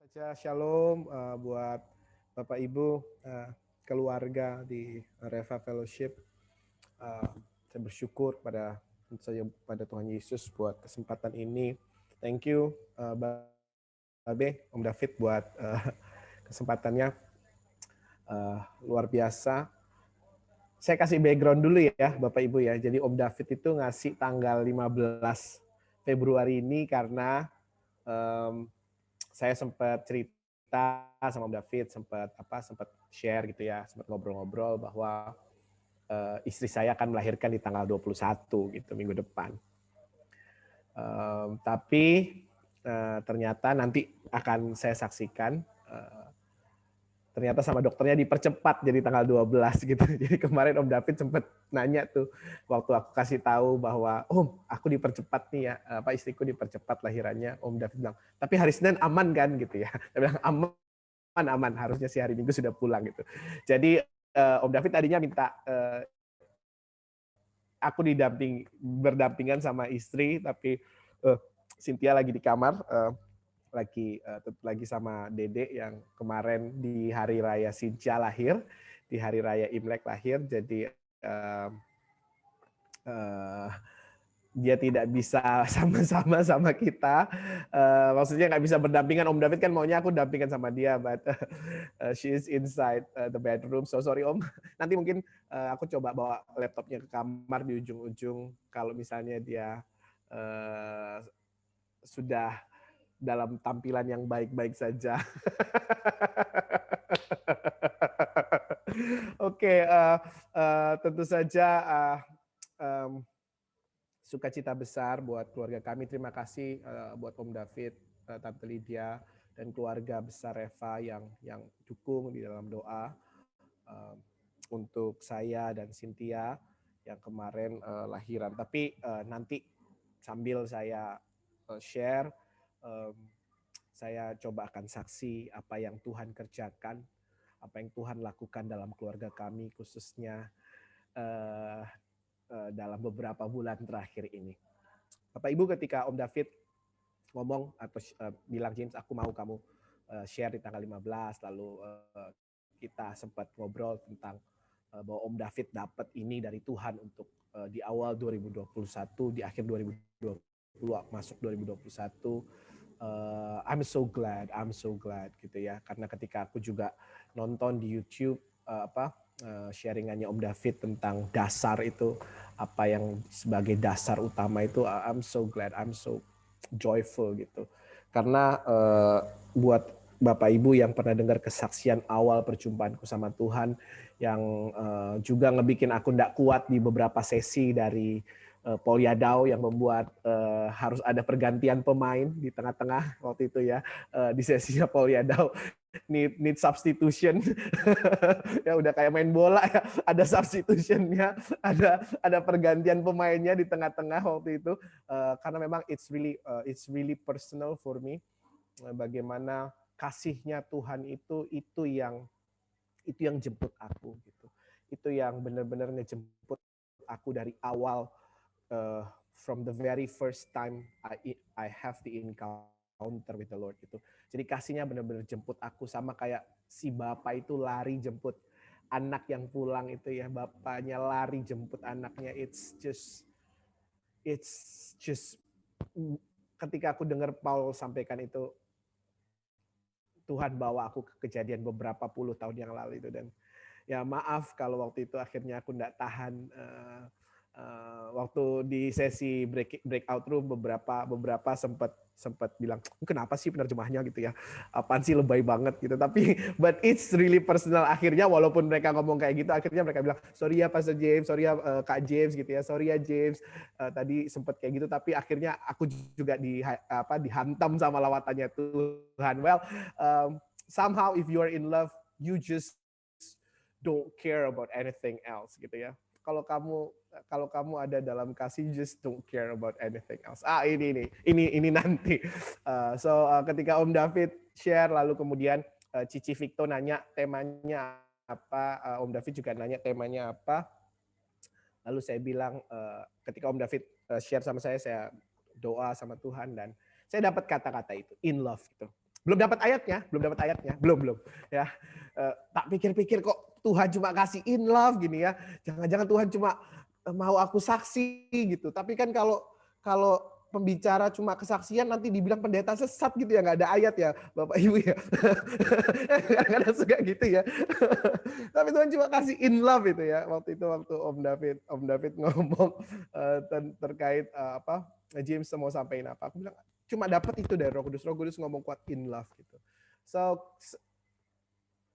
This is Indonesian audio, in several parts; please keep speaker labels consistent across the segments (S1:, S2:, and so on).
S1: Baca shalom buat Bapak Ibu, keluarga di Reva Fellowship. Saya bersyukur pada Tuhan Yesus buat kesempatan ini. Thank you Babe, Om David buat kesempatannya luar biasa. Saya kasih background dulu ya Bapak Ibu ya. Jadi Om David itu ngasih tanggal 15 Februari ini karena saya sempat cerita sama Om David, sempat share gitu ya, sempat ngobrol-ngobrol bahwa istri saya akan melahirkan di tanggal 21 gitu minggu depan. Tapi ternyata nanti akan saya saksikan ternyata sama dokternya dipercepat jadi tanggal 12 gitu. Jadi kemarin Om David sempat nanya tuh waktu aku kasih tahu bahwa Om, aku dipercepat nih ya, istriku dipercepat lahirannya. Om David bilang, tapi hari Senin aman kan gitu ya. Dia bilang aman, harusnya si hari Minggu sudah pulang gitu. Jadi Om David tadinya minta aku berdampingan sama istri, tapi Cynthia lagi di kamar, lagi sama Dede yang kemarin di hari raya Sinca lahir, di hari raya Imlek lahir, jadi dia tidak bisa sama-sama sama kita, maksudnya nggak bisa berdampingan. Om David kan maunya aku dampingan sama dia, but she is inside the bedroom, so sorry Om. Nanti mungkin aku coba bawa laptopnya ke kamar di ujung-ujung, kalau misalnya dia sudah dalam tampilan yang baik-baik saja. Oke, tentu saja sukacita besar buat keluarga kami. Terima kasih buat Om David, Tante Lydia, dan keluarga besar Reva yang dukung di dalam doa untuk saya dan Cynthia yang kemarin lahiran. Tapi nanti sambil saya share, saya coba akan saksi apa yang Tuhan kerjakan, apa yang Tuhan lakukan dalam keluarga kami, khususnya dalam beberapa bulan terakhir ini. Bapak Ibu, ketika Om David ngomong atau bilang, James, aku mau kamu share di tanggal 15, lalu kita sempat ngobrol tentang bahwa Om David dapat ini dari Tuhan untuk di awal 2021, di akhir 2020, masuk 2021. I'm so glad gitu ya, karena ketika aku juga nonton di YouTube sharingannya Om David tentang dasar itu, apa yang sebagai dasar utama itu, I'm so glad, I'm so joyful gitu. Karena buat Bapak Ibu yang pernah dengar kesaksian awal perjumpaanku sama Tuhan, yang juga ngebikin aku nggak kuat di beberapa sesi dari Paul Yadau yang membuat harus ada pergantian pemain di tengah-tengah waktu itu ya, di sesinya Paul Yadau need substitution. Ya udah kayak main bola ya, ada substitutionnya, ada pergantian pemainnya di tengah-tengah waktu itu, karena memang it's really personal for me, bagaimana kasihnya Tuhan itu yang jemput aku gitu. Itu yang benar-benar ngejemput aku dari awal, from the very first time I have the encounter with the Lord gitu. Jadi kasihnya benar-benar jemput aku, sama kayak si bapak itu lari jemput anak yang pulang itu ya, bapaknya lari jemput anaknya. It's just ketika aku dengar Paul sampaikan itu, Tuhan bawa aku ke kejadian beberapa puluh tahun yang lalu itu, dan ya maaf kalau waktu itu akhirnya aku nggak tahan. Waktu di sesi breakout room beberapa sempat bilang, kenapa sih penerjemahnya gitu ya, apaan sih lebay banget gitu. Tapi but it's really personal. Akhirnya walaupun mereka ngomong kayak gitu, akhirnya mereka bilang, sorry ya Pastor James, sorry ya Kak James gitu ya, sorry ya James, tadi sempat kayak gitu. Tapi akhirnya aku juga dihantam sama lawatannya Tuhan. Well, somehow if you are in love, you just don't care about anything else gitu ya. Kalau kamu ada dalam kasih, just don't care about anything else. Ini nanti. Ketika Om David share, lalu kemudian Cici Victo nanya temanya apa, Om David juga nanya temanya apa. Lalu saya bilang, ketika Om David share sama saya doa sama Tuhan, dan saya dapat kata-kata itu, in love gitu. Belum dapat ayatnya, belum ya. Tak pikir-pikir kok Tuhan cuma kasih in love gini ya. Jangan-jangan Tuhan cuma mau aku saksi gitu. Tapi kan kalau pembicara cuma kesaksian nanti dibilang pendeta sesat gitu ya, nggak ada ayat ya Bapak Ibu ya. Kadang-kadang suka gitu ya. Tapi Tuhan cuma kasih in love itu ya. Waktu Om David ngomong terkait apa James mau sampaikan apa. Aku bilang cuma dapat itu dari Roh Kudus. Roh Kudus ngomong kuat in love gitu. So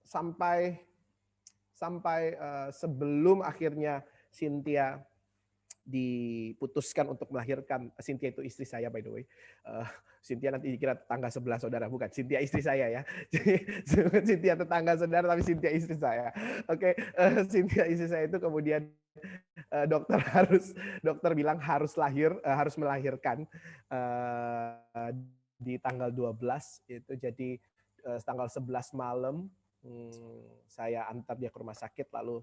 S1: sampai sebelum akhirnya Cynthia diputuskan untuk melahirkan. Cynthia itu istri saya by the way. Cynthia nanti dikira tetangga sebelah saudara, bukan. Cynthia istri saya ya. Cynthia tetangga saudara tapi Cynthia istri saya. Oke, Cynthia istri saya itu kemudian dokter bilang harus melahirkan di tanggal 12 itu. Jadi tanggal 11 malam saya antar dia ke rumah sakit, lalu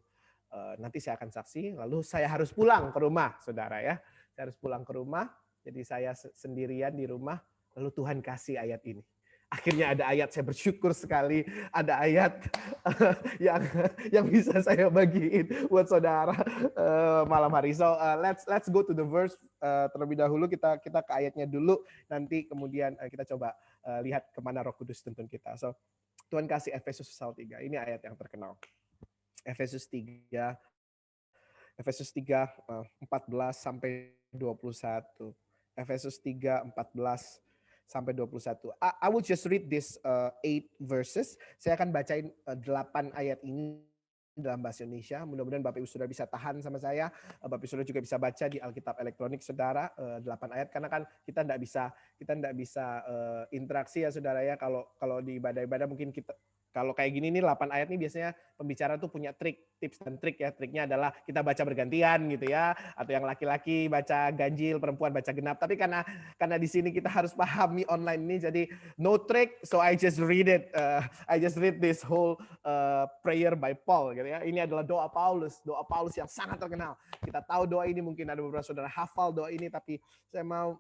S1: nanti saya akan saksi, lalu saya harus pulang ke rumah, saudara ya. Saya harus pulang ke rumah, jadi saya sendirian di rumah, lalu Tuhan kasih ayat ini. Akhirnya ada ayat, saya bersyukur sekali ada ayat yang bisa saya bagiin buat saudara malam hari. So let's go to the verse terlebih dahulu, kita ke ayatnya dulu, nanti kemudian kita coba lihat kemana Roh Kudus tuntun kita. So Tuhan kasih Efesus pasal 3, ini ayat yang terkenal. Efesus 3 14 sampai 21. Efesus 3 14 sampai 21. I will just read this 8 verses. Saya akan bacain 8 ayat ini dalam bahasa Indonesia. Mudah-mudahan Bapak Ibu Saudara bisa tahan sama saya. Bapak Ibu Saudara juga bisa baca di Alkitab elektronik Saudara 8 ayat, karena kan kita enggak bisa interaksi ya Saudara ya. Kalau di ibadah-ibadah mungkin kita kalau kayak gini nih 8 ayat nih biasanya pembicara tuh punya tips dan trik ya. Triknya adalah kita baca bergantian gitu ya, atau yang laki-laki baca ganjil, perempuan baca genap. Tapi karena di sini kita harus pahami online ini, jadi no trick, so I just read it. I just read this whole prayer by Paul gitu ya. Ini adalah doa Paulus yang sangat terkenal. Kita tahu doa ini, mungkin ada beberapa saudara hafal doa ini, tapi saya mau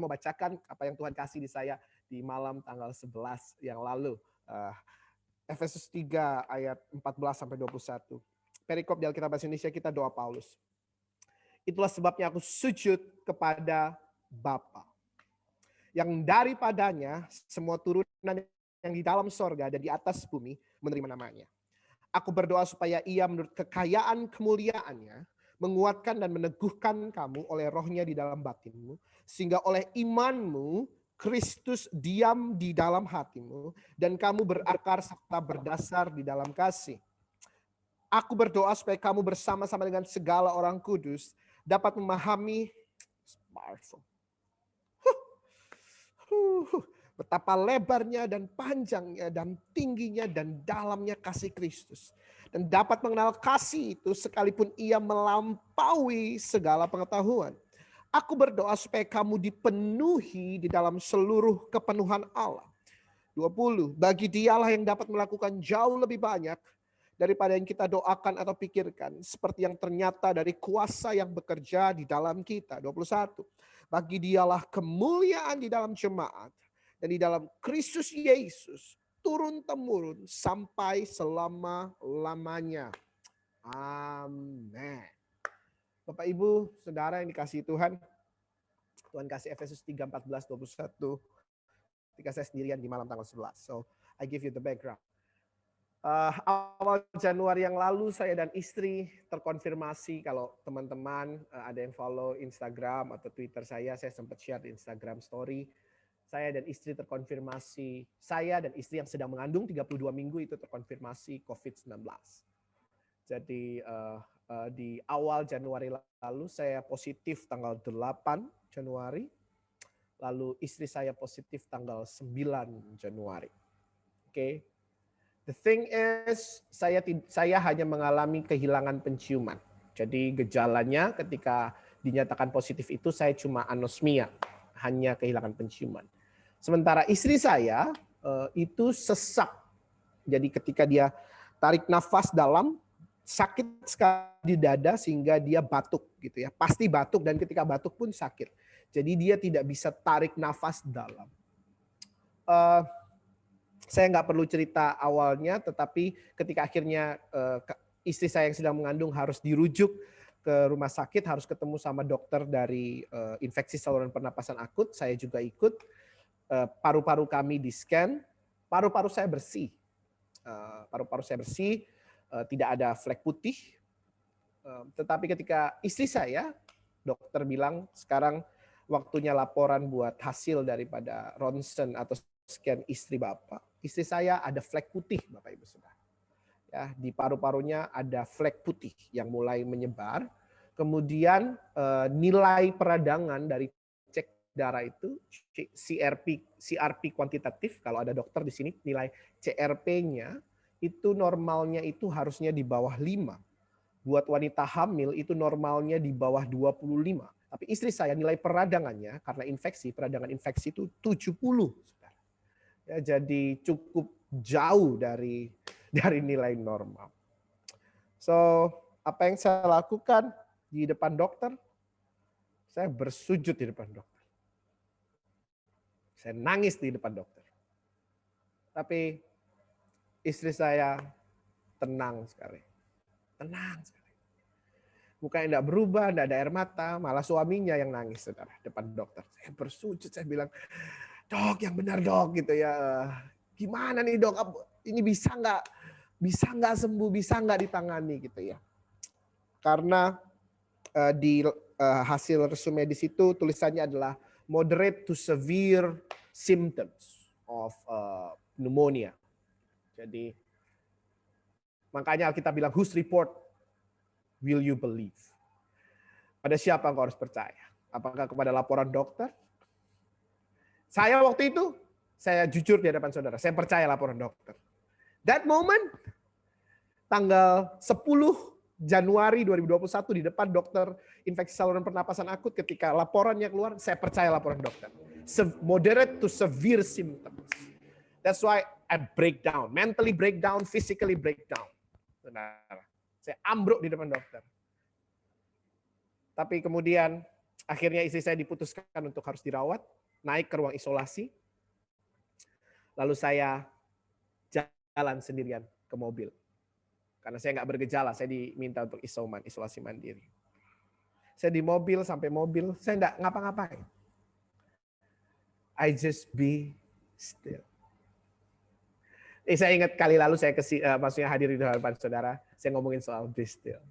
S1: bacakan apa yang Tuhan kasih di saya di malam tanggal 11 yang lalu. Efesus 3 ayat 14 sampai 21. Perikop di Alkitab Bahasa Indonesia kita doa Paulus. Itulah sebabnya aku sujud kepada Bapa, yang daripadanya semua turunan yang di dalam sorga dan di atas bumi menerima namanya. Aku berdoa supaya ia menurut kekayaan kemuliaannya menguatkan dan meneguhkan kamu oleh rohnya di dalam batinmu, sehingga oleh imanmu Kristus diam di dalam hatimu dan kamu berakar serta berdasar di dalam kasih. Aku berdoa supaya kamu bersama-sama dengan segala orang kudus dapat memahami betapa lebarnya dan panjangnya dan tingginya dan dalamnya kasih Kristus, dan dapat mengenal kasih itu sekalipun ia melampaui segala pengetahuan. Aku berdoa supaya kamu dipenuhi di dalam seluruh kepenuhan Allah. 20. Bagi Dialah yang dapat melakukan jauh lebih banyak daripada yang kita doakan atau pikirkan, seperti yang ternyata dari kuasa yang bekerja di dalam kita. 21. Bagi Dialah kemuliaan di dalam jemaat dan di dalam Kristus Yesus turun-temurun sampai selama-lamanya. Amin. Bapak Ibu, Saudara yang dikasihi Tuhan, Tuhan kasih Efesus 3, 14, 21 ketika saya sendirian di malam tanggal 11. So, I give you the background. Awal Januari yang lalu saya dan istri terkonfirmasi, kalau teman-teman ada yang follow Instagram atau Twitter saya sempat share di Instagram story. Saya dan istri terkonfirmasi, saya dan istri yang sedang mengandung 32 minggu itu terkonfirmasi COVID-19. Jadi di awal Januari lalu saya positif tanggal 8 Januari, lalu istri saya positif tanggal 9 Januari. Oke. The thing is, saya hanya mengalami kehilangan penciuman. Jadi gejalanya ketika dinyatakan positif itu saya cuma anosmia, hanya kehilangan penciuman. Sementara istri saya itu sesak. Jadi ketika dia tarik nafas dalam, sakit sekali di dada sehingga dia batuk gitu ya. Pasti batuk, dan ketika batuk pun sakit. Jadi dia tidak bisa tarik nafas dalam. Saya nggak perlu cerita awalnya, tetapi ketika akhirnya istri saya yang sedang mengandung harus dirujuk ke rumah sakit, harus ketemu sama dokter dari infeksi saluran pernapasan akut, saya juga ikut. Paru-paru kami di-scan, paru-paru saya bersih. Tidak ada flek putih. Tetapi ketika istri saya, dokter bilang sekarang waktunya laporan buat hasil daripada ronsen atau scan istri Bapak. Istri saya ada flek putih, Bapak Ibu Saudara. Ya, di paru-parunya ada flek putih yang mulai menyebar. Kemudian nilai peradangan dari cek darah itu CRP kuantitatif, kalau ada dokter di sini nilai CRP-nya itu normalnya itu harusnya di bawah 5. Buat wanita hamil itu normalnya di bawah 25. Tapi istri saya nilai peradangannya karena peradangan infeksi itu 70. Ya, jadi cukup jauh dari nilai normal. So, apa yang saya lakukan di depan dokter? Saya bersujud di depan dokter. Saya nangis di depan dokter. Tapi istri saya tenang sekali. Tenang sekali. Mukanya tidak berubah, tidak ada air mata, malah suaminya yang nangis, saudara, depan dokter. Saya bersujud, saya bilang, dok, yang benar dok, gitu ya. Gimana nih dok? Ini bisa nggak sembuh, bisa nggak ditangani, gitu ya. Karena di hasil resume di situ tulisannya adalah moderate to severe symptoms of pneumonia. Jadi makanya Alkitab bilang, whose report will you believe? Pada siapa engkau harus percaya? Apakah kepada laporan dokter? Saya waktu itu, saya jujur di hadapan saudara, saya percaya laporan dokter. That moment, tanggal 10 Januari 2021 di depan dokter infeksi saluran pernapasan akut, ketika laporannya keluar, saya percaya laporan dokter. Moderate to severe symptoms. That's why I break down, mentally break down, physically break down. Saudara, saya ambruk di depan dokter. Tapi kemudian akhirnya istri saya diputuskan untuk harus dirawat, naik ke ruang isolasi. Lalu saya jalan sendirian ke mobil. Karena saya nggak bergejala, saya diminta untuk isolasi mandiri. Saya di mobil, sampai mobil, saya nggak ngapa-ngapain. I just be still. Saya ingat kali lalu saya maksudnya hadir di hadapan saudara, saya ngomongin soal be still.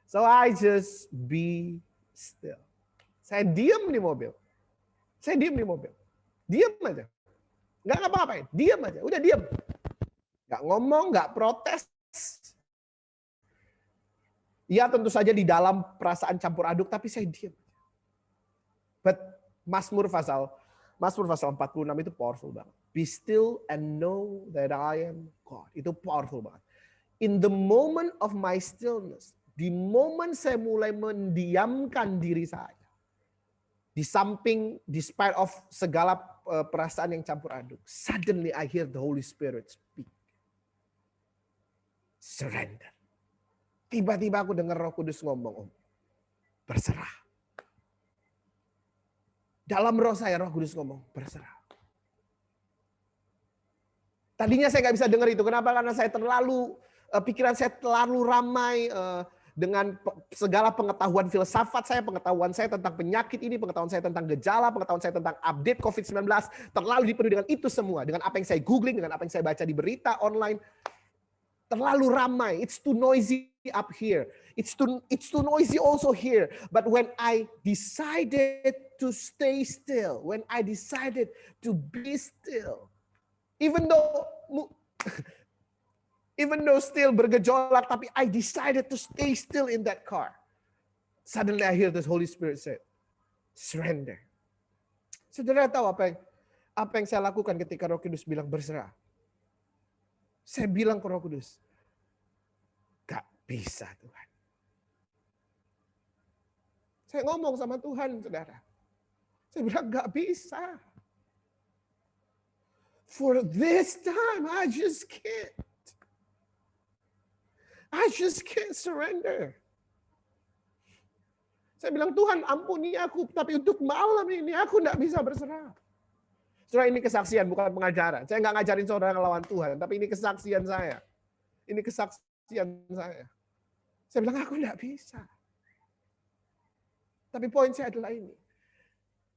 S1: So I just be still. Saya diam di mobil. Saya diam di mobil. Diam aja. Nggak ngapa-ngapain, diam aja. Udah diam. Nggak ngomong, nggak protes. Ya tentu saja di dalam perasaan campur aduk, tapi saya diam. But Mazmur pasal 46 itu powerful banget. Be still and know that I am God. Itu powerful banget. In the moment of my stillness, di momen saya mulai mendiamkan diri saya, di samping, despite of segala perasaan yang campur aduk, suddenly I hear the Holy Spirit speak. Surrender. Tiba-tiba aku dengar Roh Kudus ngomong, berserah. Dalam roh saya Roh Kudus ngomong, berserah. Tadinya saya nggak bisa dengar itu. Kenapa? Karena saya pikiran saya terlalu ramai dengan segala pengetahuan filsafat saya, pengetahuan saya tentang penyakit ini, pengetahuan saya tentang gejala, pengetahuan saya tentang update COVID-19, terlalu dipenuhi dengan itu semua. Dengan apa yang saya googling, dengan apa yang saya baca di berita online. Terlalu ramai. It's too noisy up here. It's too noisy also here. But when I decided to stay still, when I decided to be still, even though still bergejolak, tapi I decided to stay still in that car. Suddenly I hear the Holy Spirit say, surrender. Saudara tahu apa yang saya lakukan ketika Roh Kudus bilang berserah? Saya bilang ke Roh Kudus, gak bisa Tuhan. Saya ngomong sama Tuhan, saudara. Saya bilang gak bisa. For this time, I just can't. I just can't surrender. Saya bilang, Tuhan ampuni aku, tapi untuk malam ini aku tidak bisa berserah. Saudara, ini kesaksian, bukan pengajaran. Saya nggak ngajarin saudara ngelawan Tuhan, tapi ini kesaksian saya. Ini kesaksian saya. Saya bilang, aku nggak bisa. Tapi poin saya adalah ini.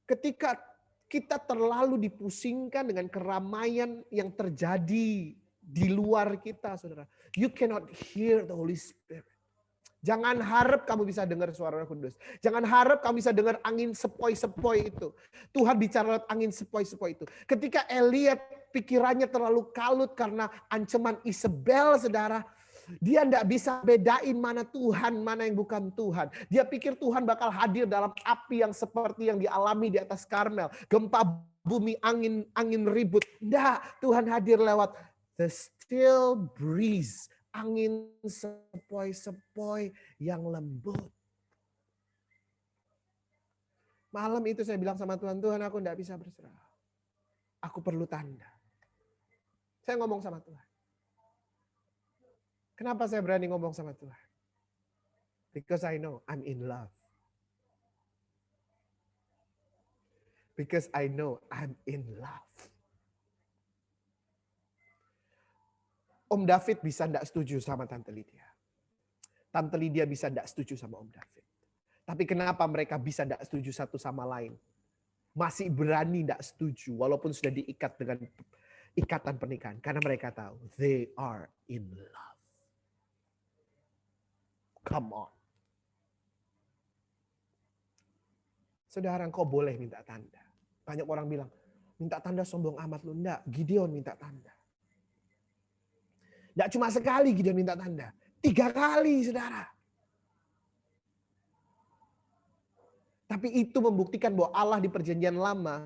S1: Ketika kita terlalu dipusingkan dengan keramaian yang terjadi di luar kita, saudara. You cannot hear the Holy Spirit. Jangan harap kamu bisa dengar suara Roh Kudus. Jangan harap kamu bisa dengar angin sepoi-sepoi itu. Tuhan bicara lewat angin sepoi-sepoi itu. Ketika Eliab pikirannya terlalu kalut karena ancaman Isabel, saudara. Dia tidak bisa bedain mana Tuhan, mana yang bukan Tuhan. Dia pikir Tuhan bakal hadir dalam api yang seperti yang dialami di atas Karmel. Gempa bumi, angin ribut. Tidak, Tuhan hadir lewat the still breeze. Angin sepoi-sepoi yang lembut. Malam itu saya bilang sama Tuhan, Tuhan aku tidak bisa berserah. Aku perlu tanda. Saya ngomong sama Tuhan. Kenapa saya berani ngomong sama Tuhan? Because I know I'm in love. Because I know I'm in love. Om David bisa tidak setuju sama Tante Lydia. Tante Lydia bisa tidak setuju sama Om David. Tapi kenapa mereka bisa tidak setuju satu sama lain? Masih berani tidak setuju walaupun sudah diikat dengan ikatan pernikahan. Karena mereka tahu they are in love. Come on. Saudara, engkau boleh minta tanda. Banyak orang bilang, minta tanda sombong amat lu. Enggak, Gideon minta tanda. Tidak cuma sekali Gideon minta tanda. 3 kali, saudara. Tapi itu membuktikan bahwa Allah di perjanjian lama,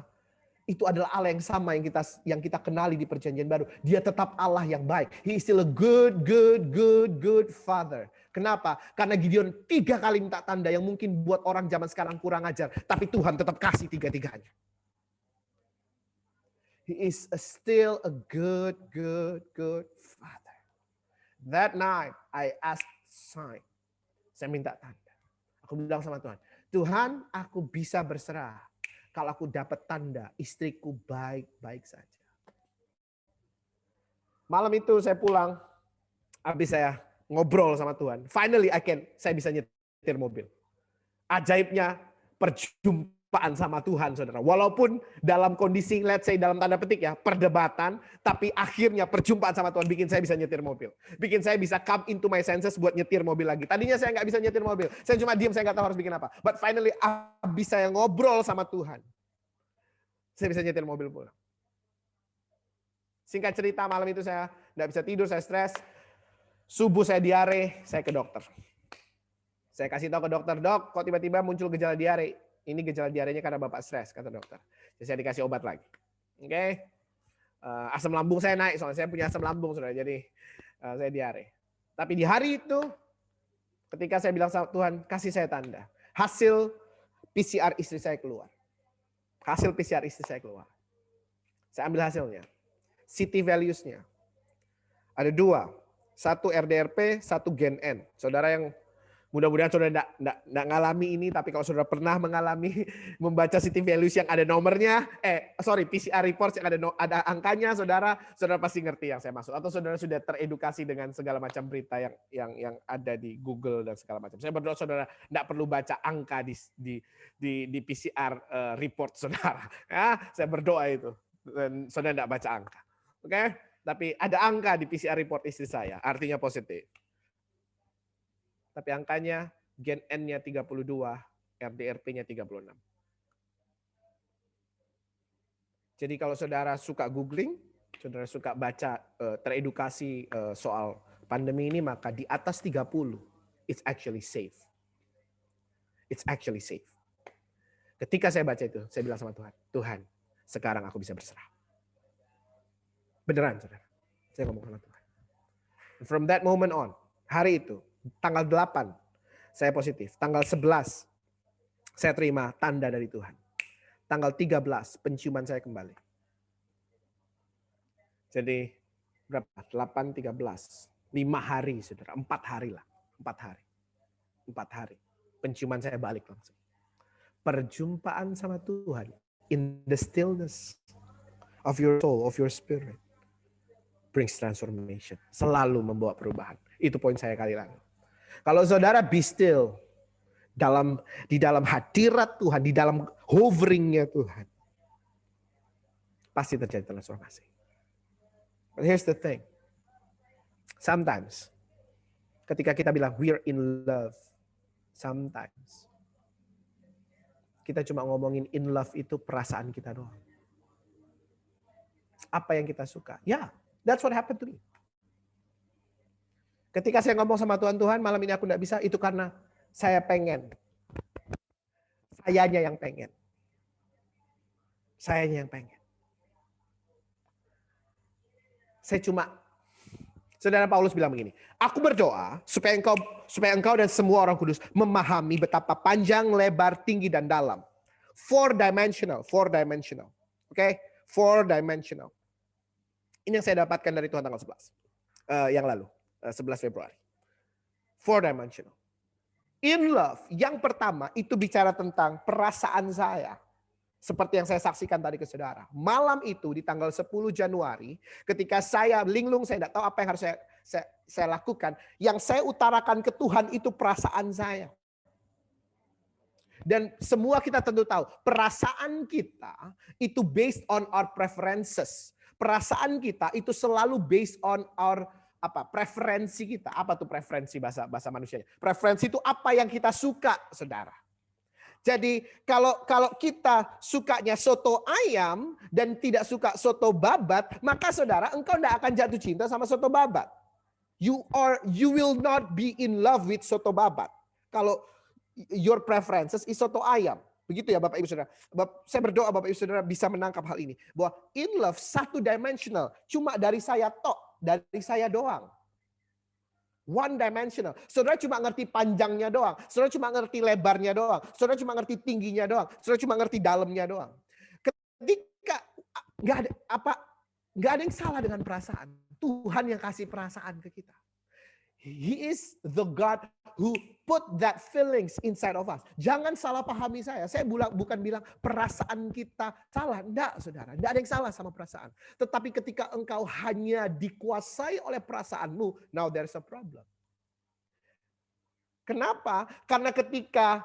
S1: itu adalah Allah yang sama yang kita kenali di perjanjian baru. Dia tetap Allah yang baik. He is still a good father. Kenapa? Karena Gideon 3 kali minta tanda yang mungkin buat orang zaman sekarang kurang ajar. Tapi Tuhan tetap kasih 3-3-nya. He is still a good father. That night, I asked sign. Saya minta tanda. Aku bilang sama Tuhan, Tuhan, aku bisa berserah. Kalau aku dapat tanda, istriku baik-baik saja. Malam itu saya pulang, habis saya ngobrol sama Tuhan. Finally, saya bisa nyetir mobil. Ajaibnya perjumpaan sama Tuhan, saudara. Walaupun dalam kondisi, let's say dalam tanda petik ya, perdebatan, tapi akhirnya perjumpaan sama Tuhan bikin saya bisa nyetir mobil. Bikin saya bisa come into my senses buat nyetir mobil lagi. Tadinya saya nggak bisa nyetir mobil. Saya cuma diam, saya nggak tahu harus bikin apa. But finally, habis saya ngobrol sama Tuhan, saya bisa nyetir mobil pulang. Singkat cerita, malam itu saya nggak bisa tidur, saya stres. Subuh saya diare, saya ke dokter. Saya kasih tahu ke dokter, dok, kok tiba-tiba muncul gejala diare? Ini gejala diarenya karena Bapak stres, kata dokter. Jadi saya dikasih obat lagi. Oke. Asam lambung saya naik, soalnya saya punya asam lambung, saudara. Jadi saya diare. Tapi di hari itu, ketika saya bilang sama Tuhan, kasih saya tanda. Hasil PCR istri saya keluar. Hasil PCR istri saya keluar. Saya ambil hasilnya. CT values-nya. Ada 2. 1 RDRP, 1 gen N. Saudara yang mudah-mudahan saudara tidak ngalami ini, tapi kalau saudara pernah mengalami membaca CT values yang ada nomornya, PCR reports yang ada angkanya, saudara pasti ngerti yang saya maksud. Atau saudara sudah teredukasi dengan segala macam berita yang ada di Google dan segala macam. Saya berdoa saudara tidak perlu baca angka di PCR report saudara. Ya, saya berdoa itu. Dan saudara tidak baca angka. Oke? Tapi ada angka di PCR report istri saya, artinya positif. Tapi angkanya gen N-nya 32, RDRP-nya 36. Jadi kalau saudara suka googling, saudara suka baca, teredukasi soal pandemi ini, maka di atas 30, it's actually safe. It's actually safe. Ketika saya baca itu, saya bilang sama Tuhan, Tuhan, sekarang aku bisa berserah. Beneran, saudara. Saya ngomong sama Tuhan. From that moment on, hari itu, tanggal 8, saya positif. Tanggal 11, saya terima tanda dari Tuhan. Tanggal 13, penciuman saya kembali. Jadi, berapa? 8, 13. 5 hari, saudara. 4 hari lah. 4 hari. 4 hari. Penciuman saya balik langsung. Perjumpaan sama Tuhan. In the stillness. of your soul, of your spirit, brings transformation. Selalu membawa perubahan. Itu poin saya kali lagi. Kalau saudara be still di dalam hadirat Tuhan, di dalam hoveringnya Tuhan, pasti terjadi transformasi. But here's the thing. Sometimes, ketika kita bilang we're in love, sometimes kita cuma ngomongin in love itu perasaan kita doang. Apa yang kita suka. Ya, that's what happened to me. Ketika saya ngomong sama Tuhan, malam ini aku enggak bisa, itu karena saya pengen. Sayanya yang pengen. Sayanya yang pengen. Saudara Paulus bilang begini, aku berdoa supaya engkau dan semua orang kudus memahami betapa panjang, lebar, tinggi, dan dalam. Four dimensional. Oke? Four dimensional. Ini yang saya dapatkan dari Tuhan tanggal 11. Yang lalu. 11 Februari. Four dimensional. In love, yang pertama itu bicara tentang perasaan saya. Seperti yang saya saksikan tadi ke saudara. Malam itu di tanggal 10 Januari, ketika saya linglung, saya tidak tahu apa yang harus saya lakukan. Yang saya utarakan ke Tuhan itu perasaan saya. Dan semua kita tentu tahu, perasaan kita itu based on our preferences. Perasaan kita itu selalu based on our preferensi kita. Apa tuh preferensi bahasa manusianya? Preferensi itu apa yang kita suka, saudara. Jadi kalau kita sukanya soto ayam dan tidak suka soto babat, maka saudara engkau tidak akan jatuh cinta sama soto babat. You will not be in love with soto babat. Kalau your preferences is soto ayam. Begitu ya Bapak Ibu Saudara. Saya berdoa Bapak Ibu Saudara bisa menangkap hal ini. Bahwa in love satu dimensional. Cuma dari saya dari saya doang. One dimensional. Saudara cuma ngerti panjangnya doang. Saudara cuma ngerti lebarnya doang. Saudara cuma ngerti tingginya doang. Saudara cuma ngerti dalamnya doang. Ketika nggak ada yang salah dengan perasaan. Tuhan yang kasih perasaan ke kita. He is the God who put that feelings inside of us. Jangan salah pahami saya. Saya bukan bilang perasaan kita salah. Enggak, saudara. Enggak ada yang salah sama perasaan. Tetapi ketika engkau hanya dikuasai oleh perasaanmu, now there's a problem. Kenapa? Karena ketika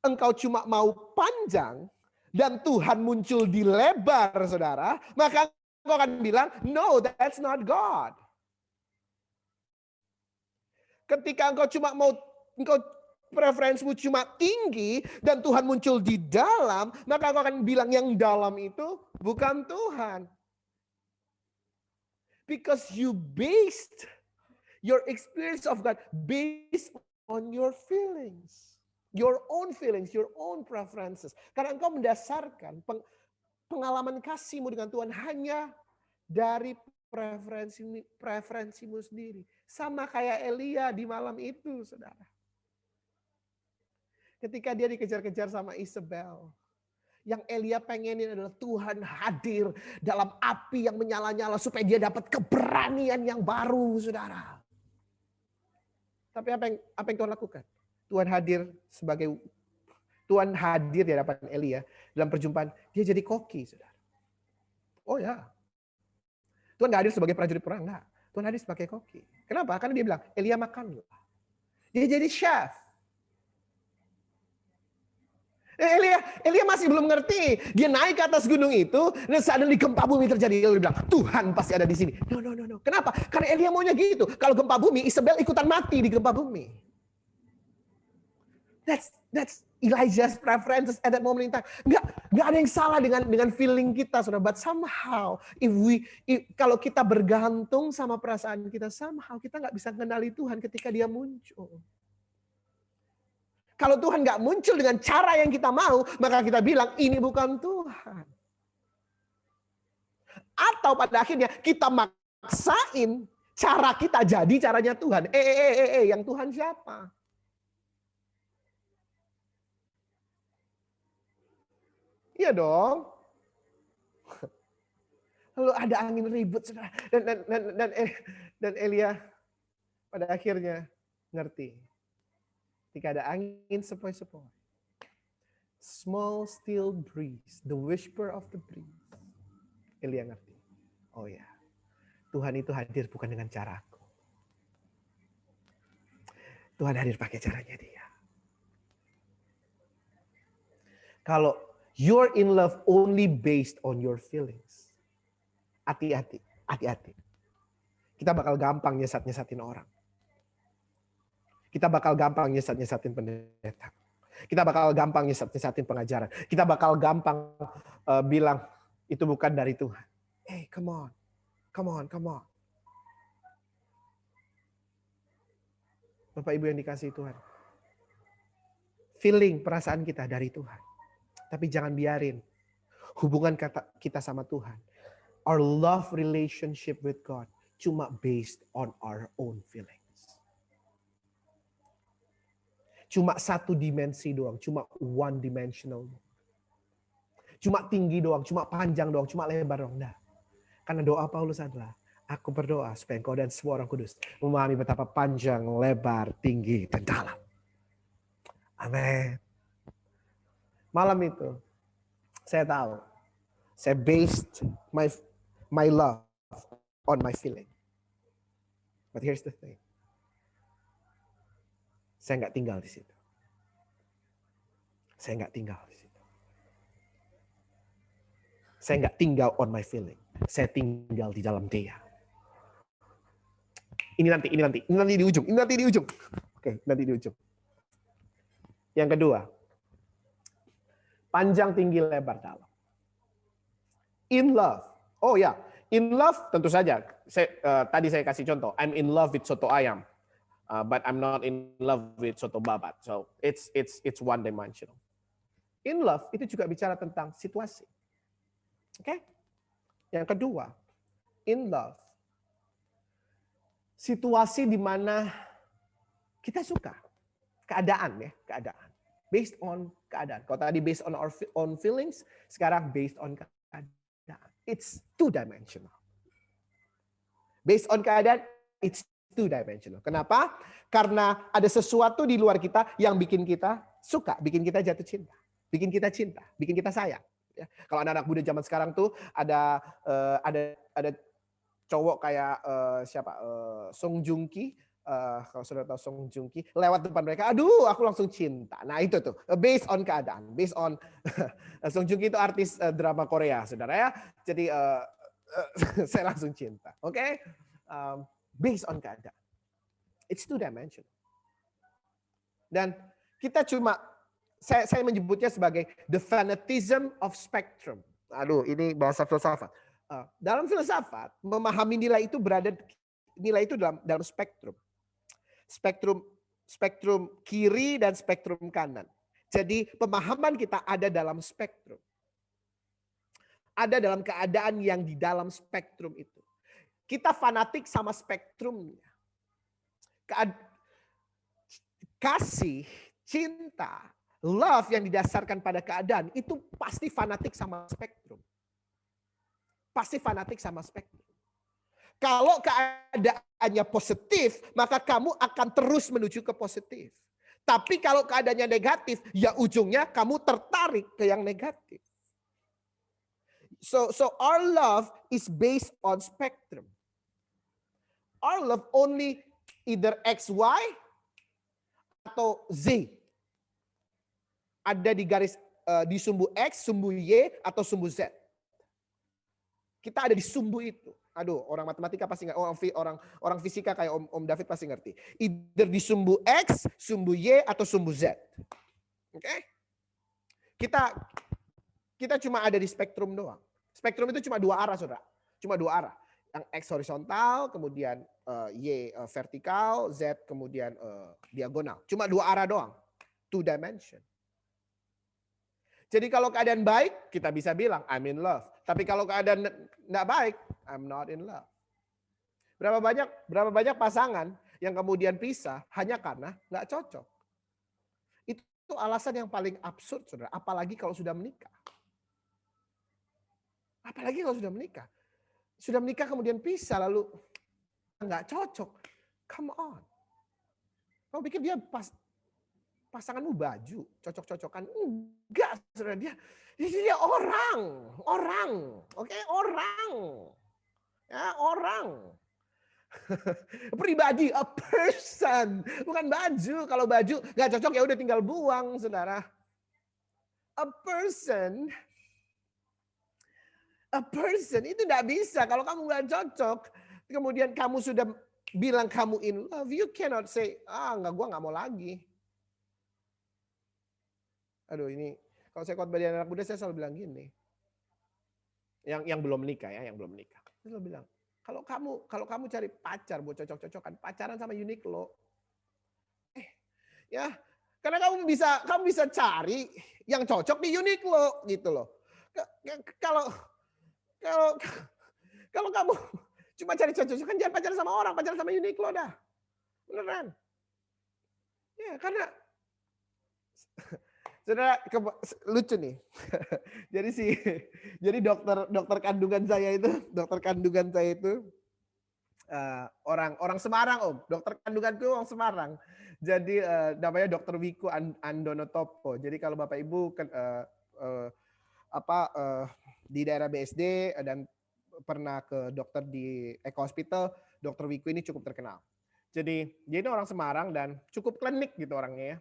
S1: engkau cuma mau panjang dan Tuhan muncul di lebar, saudara, maka engkau akan bilang, no, that's not God. Ketika engkau preferensimu cuma tinggi dan Tuhan muncul di dalam, maka engkau akan bilang yang dalam itu bukan Tuhan. Because you based your experience of God based on your feelings. Your own feelings, your own preferences. Karena engkau mendasarkan pengalaman kasihmu dengan Tuhan hanya dari preferensimu sendiri. Sama kayak Elia di malam itu, saudara. Ketika dia dikejar-kejar sama Isabel. Yang Elia pengenin adalah Tuhan hadir dalam api yang menyala-nyala supaya dia dapat keberanian yang baru, saudara. Tapi apa yang Tuhan lakukan? Tuhan hadir di hadapan Elia dalam perjumpaan. Dia jadi koki, saudara. Oh ya. Tuhan gak hadir sebagai prajurit perang, enggak. Tuhan hadir sebagai koki. Kenapa? Karena dia bilang, Elia makanlah. Dia jadi chef. Elia masih belum ngerti. Dia naik ke atas gunung itu, dan saat di gempa bumi terjadi, dia bilang, Tuhan pasti ada di sini. No. Kenapa? Karena Elia maunya gitu. Kalau gempa bumi, Isabel ikutan mati di gempa bumi. That's Elijah's preferences at that moment in time. Nggak ada yang salah dengan feeling kita, saudara. But somehow, kalau kita bergantung sama perasaan kita, somehow kita nggak bisa kenali Tuhan ketika Dia muncul. Kalau Tuhan nggak muncul dengan cara yang kita mau, maka kita bilang ini bukan Tuhan. Atau pada akhirnya kita maksain cara kita jadi caranya Tuhan. Yang Tuhan siapa? Iya dong. Lalu ada angin ribut, saudara. Dan Elia pada akhirnya ngerti. Ketika ada angin sepoi-sepoi. Small still breeze, the whisper of the breeze. Elia ngerti. Oh ya, Tuhan itu hadir bukan dengan caraku. Tuhan hadir pakai caranya dia. Kalau you're in love only based on your feelings, hati-hati, hati-hati. Kita bakal gampang nyesat-nyesatin orang. Kita bakal gampang nyesat-nyesatin pendeta. Kita bakal gampang nyesat-nyesatin pengajaran. Kita bakal gampang bilang itu bukan dari Tuhan. Hey, come on. Come on, come on. Bapak Ibu yang dikasihi Tuhan. Feeling, perasaan kita dari Tuhan. Tapi jangan biarin hubungan kita sama Tuhan. Our love relationship with God cuma based on our own feelings. Cuma satu dimensi doang, cuma one dimensional. Cuma tinggi doang, cuma panjang doang, cuma lebar doang. Nah, karena doa Paulus adalah, aku berdoa supaya engkau dan semua orang kudus memahami betapa panjang, lebar, tinggi, dan dalam. Amin. Malam itu, saya tahu, saya based my love on my feeling. But here's the thing. Saya nggak tinggal di situ. Saya nggak tinggal di situ. Saya nggak tinggal on my feeling. Saya tinggal di dalam Dia. Ini nanti di ujung. Oke, nanti di ujung. Yang kedua, panjang, tinggi, lebar, dalam. In love. Oh ya, in love tentu saja. Tadi saya kasih contoh. I'm in love with soto ayam. But I'm not in love with soto babat. So it's one dimensional. In love itu juga bicara tentang situasi. Oke? Yang kedua, in love situasi di mana kita suka. Keadaan ya, keadaan. Based on keadaan. Kalau tadi based on our own feelings, sekarang based on keadaan. It's two dimensional. Based on keadaan, it's two dimensional. Kenapa? Karena ada sesuatu di luar kita yang bikin kita suka, bikin kita jatuh cinta, bikin kita cinta, bikin kita sayang. Ya. Kalau anak-anak muda zaman sekarang tuh ada cowok kayak Song Joong Ki, kalau sudah tahu Song Joong Ki, lewat depan mereka, aduh, aku langsung cinta. Nah itu tuh based on keadaan, based on Song Joong Ki itu artis drama Korea, saudara ya. Jadi saya langsung cinta, oke? Based on keadaan. It's two dimensional. Dan kita cuma, saya menyebutnya sebagai the fanatism of spectrum. Aduh, ini bahasa filsafat. Dalam filsafat, memahami nilai itu dalam spektrum. Spektrum kiri dan spektrum kanan. Jadi pemahaman kita ada dalam spektrum. Ada dalam keadaan yang di dalam spektrum itu. Kita fanatik sama spektrumnya. Kasih, cinta, love yang didasarkan pada keadaan itu pasti fanatik sama spektrum. Pasti fanatik sama spektrum. Kalau keadaannya positif, maka kamu akan terus menuju ke positif. Tapi kalau keadaannya negatif, ya ujungnya kamu tertarik ke yang negatif. So our love is based on spectrum. Our love only either X, Y, atau Z. Ada di garis di sumbu X, sumbu Y, atau sumbu Z. Kita ada di sumbu itu. Aduh, orang matematika pasti ngerti, orang fisika kayak Om David pasti ngerti. Either di sumbu X, sumbu Y, atau sumbu Z. Oke? Kita cuma ada di spektrum doang. Spektrum itu cuma dua arah, saudara. Cuma dua arah. Yang X horizontal, kemudian Y vertikal, Z kemudian diagonal. Cuma dua arah doang. Two dimension. Jadi kalau keadaan baik, kita bisa bilang I'm in love. Tapi kalau keadaan tidak baik, I'm not in love. Berapa banyak pasangan yang kemudian pisah hanya karena nggak cocok. Itu alasan yang paling absurd, saudara. Apalagi kalau sudah menikah. Apalagi kalau sudah menikah. Sudah menikah kemudian pisah lalu nggak cocok. Come on. Kamu pikir dia pasanganmu baju, cocok-cocokan. Enggak, saudara. Dia orang. Oke, orang. Ya, orang. Pribadi, a person. Bukan baju. Kalau baju nggak cocok ya udah tinggal buang, saudara. A person itu nggak bisa. Kalau kamu nggak cocok, kemudian kamu sudah bilang kamu in love, you cannot say, enggak, gue nggak mau lagi. Aduh, ini kalau saya khotbah di anak muda, saya selalu bilang gini. Yang belum menikah ya, yang belum menikah. Saya selalu bilang, kalau kamu cari pacar buat cocok-cocokan, pacaran sama Uniqlo. Ya, karena kamu bisa cari yang cocok di Uniqlo gitu loh. Kalau kamu cuma cari cocok-cocokan, jangan pacaran sama orang, pacaran sama Uniqlo dah. Beneran. Ya, karena saudara, lucu nih. Jadi dokter kandungan saya itu orang Semarang, Om. Dokter kandunganku orang Semarang. Jadi namanya Dokter Wiku Andono Topo. Jadi kalau Bapak Ibu di daerah BSD dan pernah ke dokter di Eko Hospital, Dokter Wiku ini cukup terkenal. Jadi dia ini orang Semarang dan cukup klinik gitu orangnya ya.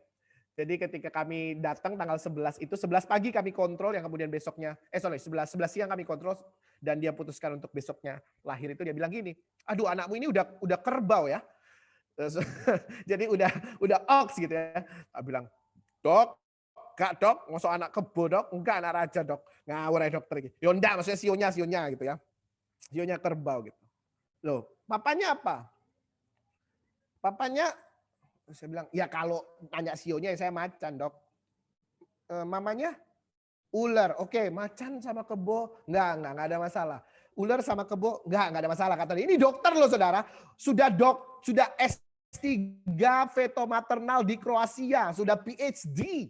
S1: Jadi ketika kami datang tanggal 11 itu, 11 pagi kami kontrol, yang kemudian besoknya, 11 siang kami kontrol, dan dia putuskan untuk besoknya lahir itu, dia bilang gini, aduh anakmu ini udah kerbau ya. Jadi udah ox gitu ya. Aku bilang, dok, gak dok, ngosok anak kebo dok, enggak anak raja dok. Ngawur ya dokter gitu. Yonda maksudnya sionya gitu ya. Sionya kerbau gitu. Loh, papanya apa? Papanya, saya bilang, ya kalau tanya sionya saya macan dok. Mamanya ular. Oke, macan sama kebo enggak ada masalah. Ular sama kebo enggak ada masalah kata dia. Ini dokter loh saudara. Sudah S3 veto maternal di Kroasia, sudah PhD.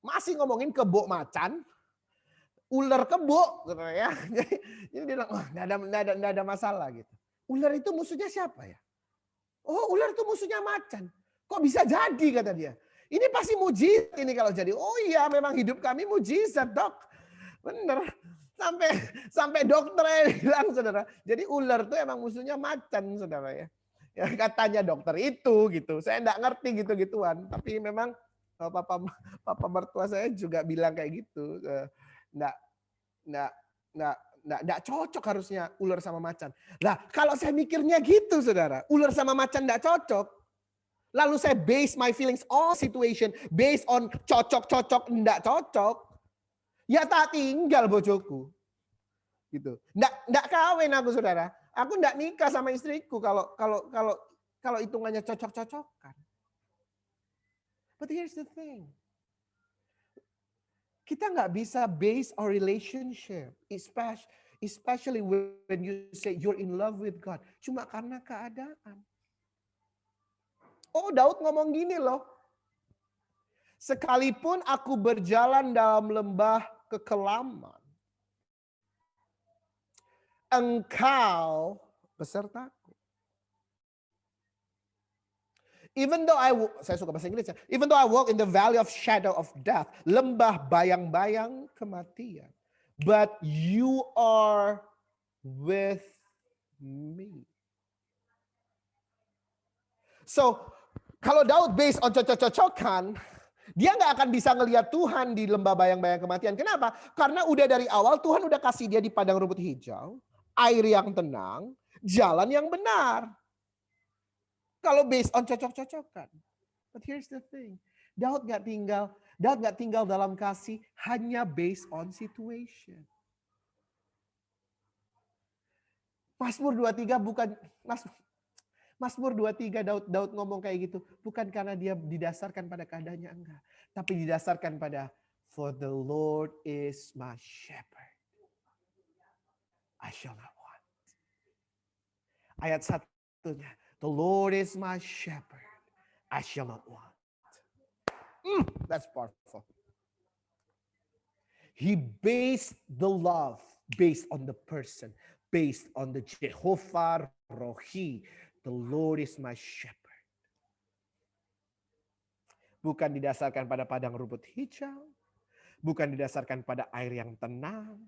S1: Masih ngomongin kebo macan, ular kebo gitu ya. Jadi dia bilang, enggak ada masalah gitu. Ular itu musuhnya siapa ya? Oh, ular itu musuhnya macan. Kok bisa jadi kata dia. Ini pasti mujizat ini kalau jadi. Oh iya, memang hidup kami mujizat, Dok. Bener. Sampai dokternya bilang, saudara. Jadi ular itu emang musuhnya macan, saudara ya. Ya katanya dokter itu gitu. Saya enggak ngerti gitu-gituan. Tapi memang papa mertua saya juga bilang kayak gitu. Enggak cocok harusnya ular sama macan. Lah kalau saya mikirnya gitu saudara, ular sama macan enggak cocok. Lalu saya base my feelings on situation, based on cocok enggak cocok. Ya tak tinggal bojoku. Gitu. Enggak kawin aku saudara. Aku enggak nikah sama istriku kalau hitungannya cocok-cocokan. But here's the thing. Kita nggak bisa base our relationship, especially when you say you're in love with God, cuma karena keadaan. Oh, Daud ngomong gini loh. Sekalipun aku berjalan dalam lembah kekelaman, Engkau besertaku. Saya suka bahasa Inggris ya. Even though I walk in the valley of shadow of death, lembah bayang-bayang kematian, but you are with me. So, kalau Daud based on cocok-cocokan, dia nggak akan bisa ngelihat Tuhan di lembah bayang-bayang kematian. Kenapa? Karena udah dari awal Tuhan udah kasih dia di padang rumput hijau, air yang tenang, jalan yang benar. Kalau based on cocok-cocokan. But here's the thing. Daud nggak tinggal dalam kasih hanya based on situation. Mazmur 23 bukan Mazmur 23 Daud ngomong kayak gitu bukan karena dia didasarkan pada keadaannya, enggak, tapi didasarkan pada for the Lord is my shepherd, I shall not want. Ayat 1-nya, the Lord is my shepherd, I shall not want. That's powerful. He based the love based on the person, based on the Jehovah Rohi. The Lord is my shepherd. bukan didasarkan pada padang rumput hijau, bukan didasarkan pada air yang tenang,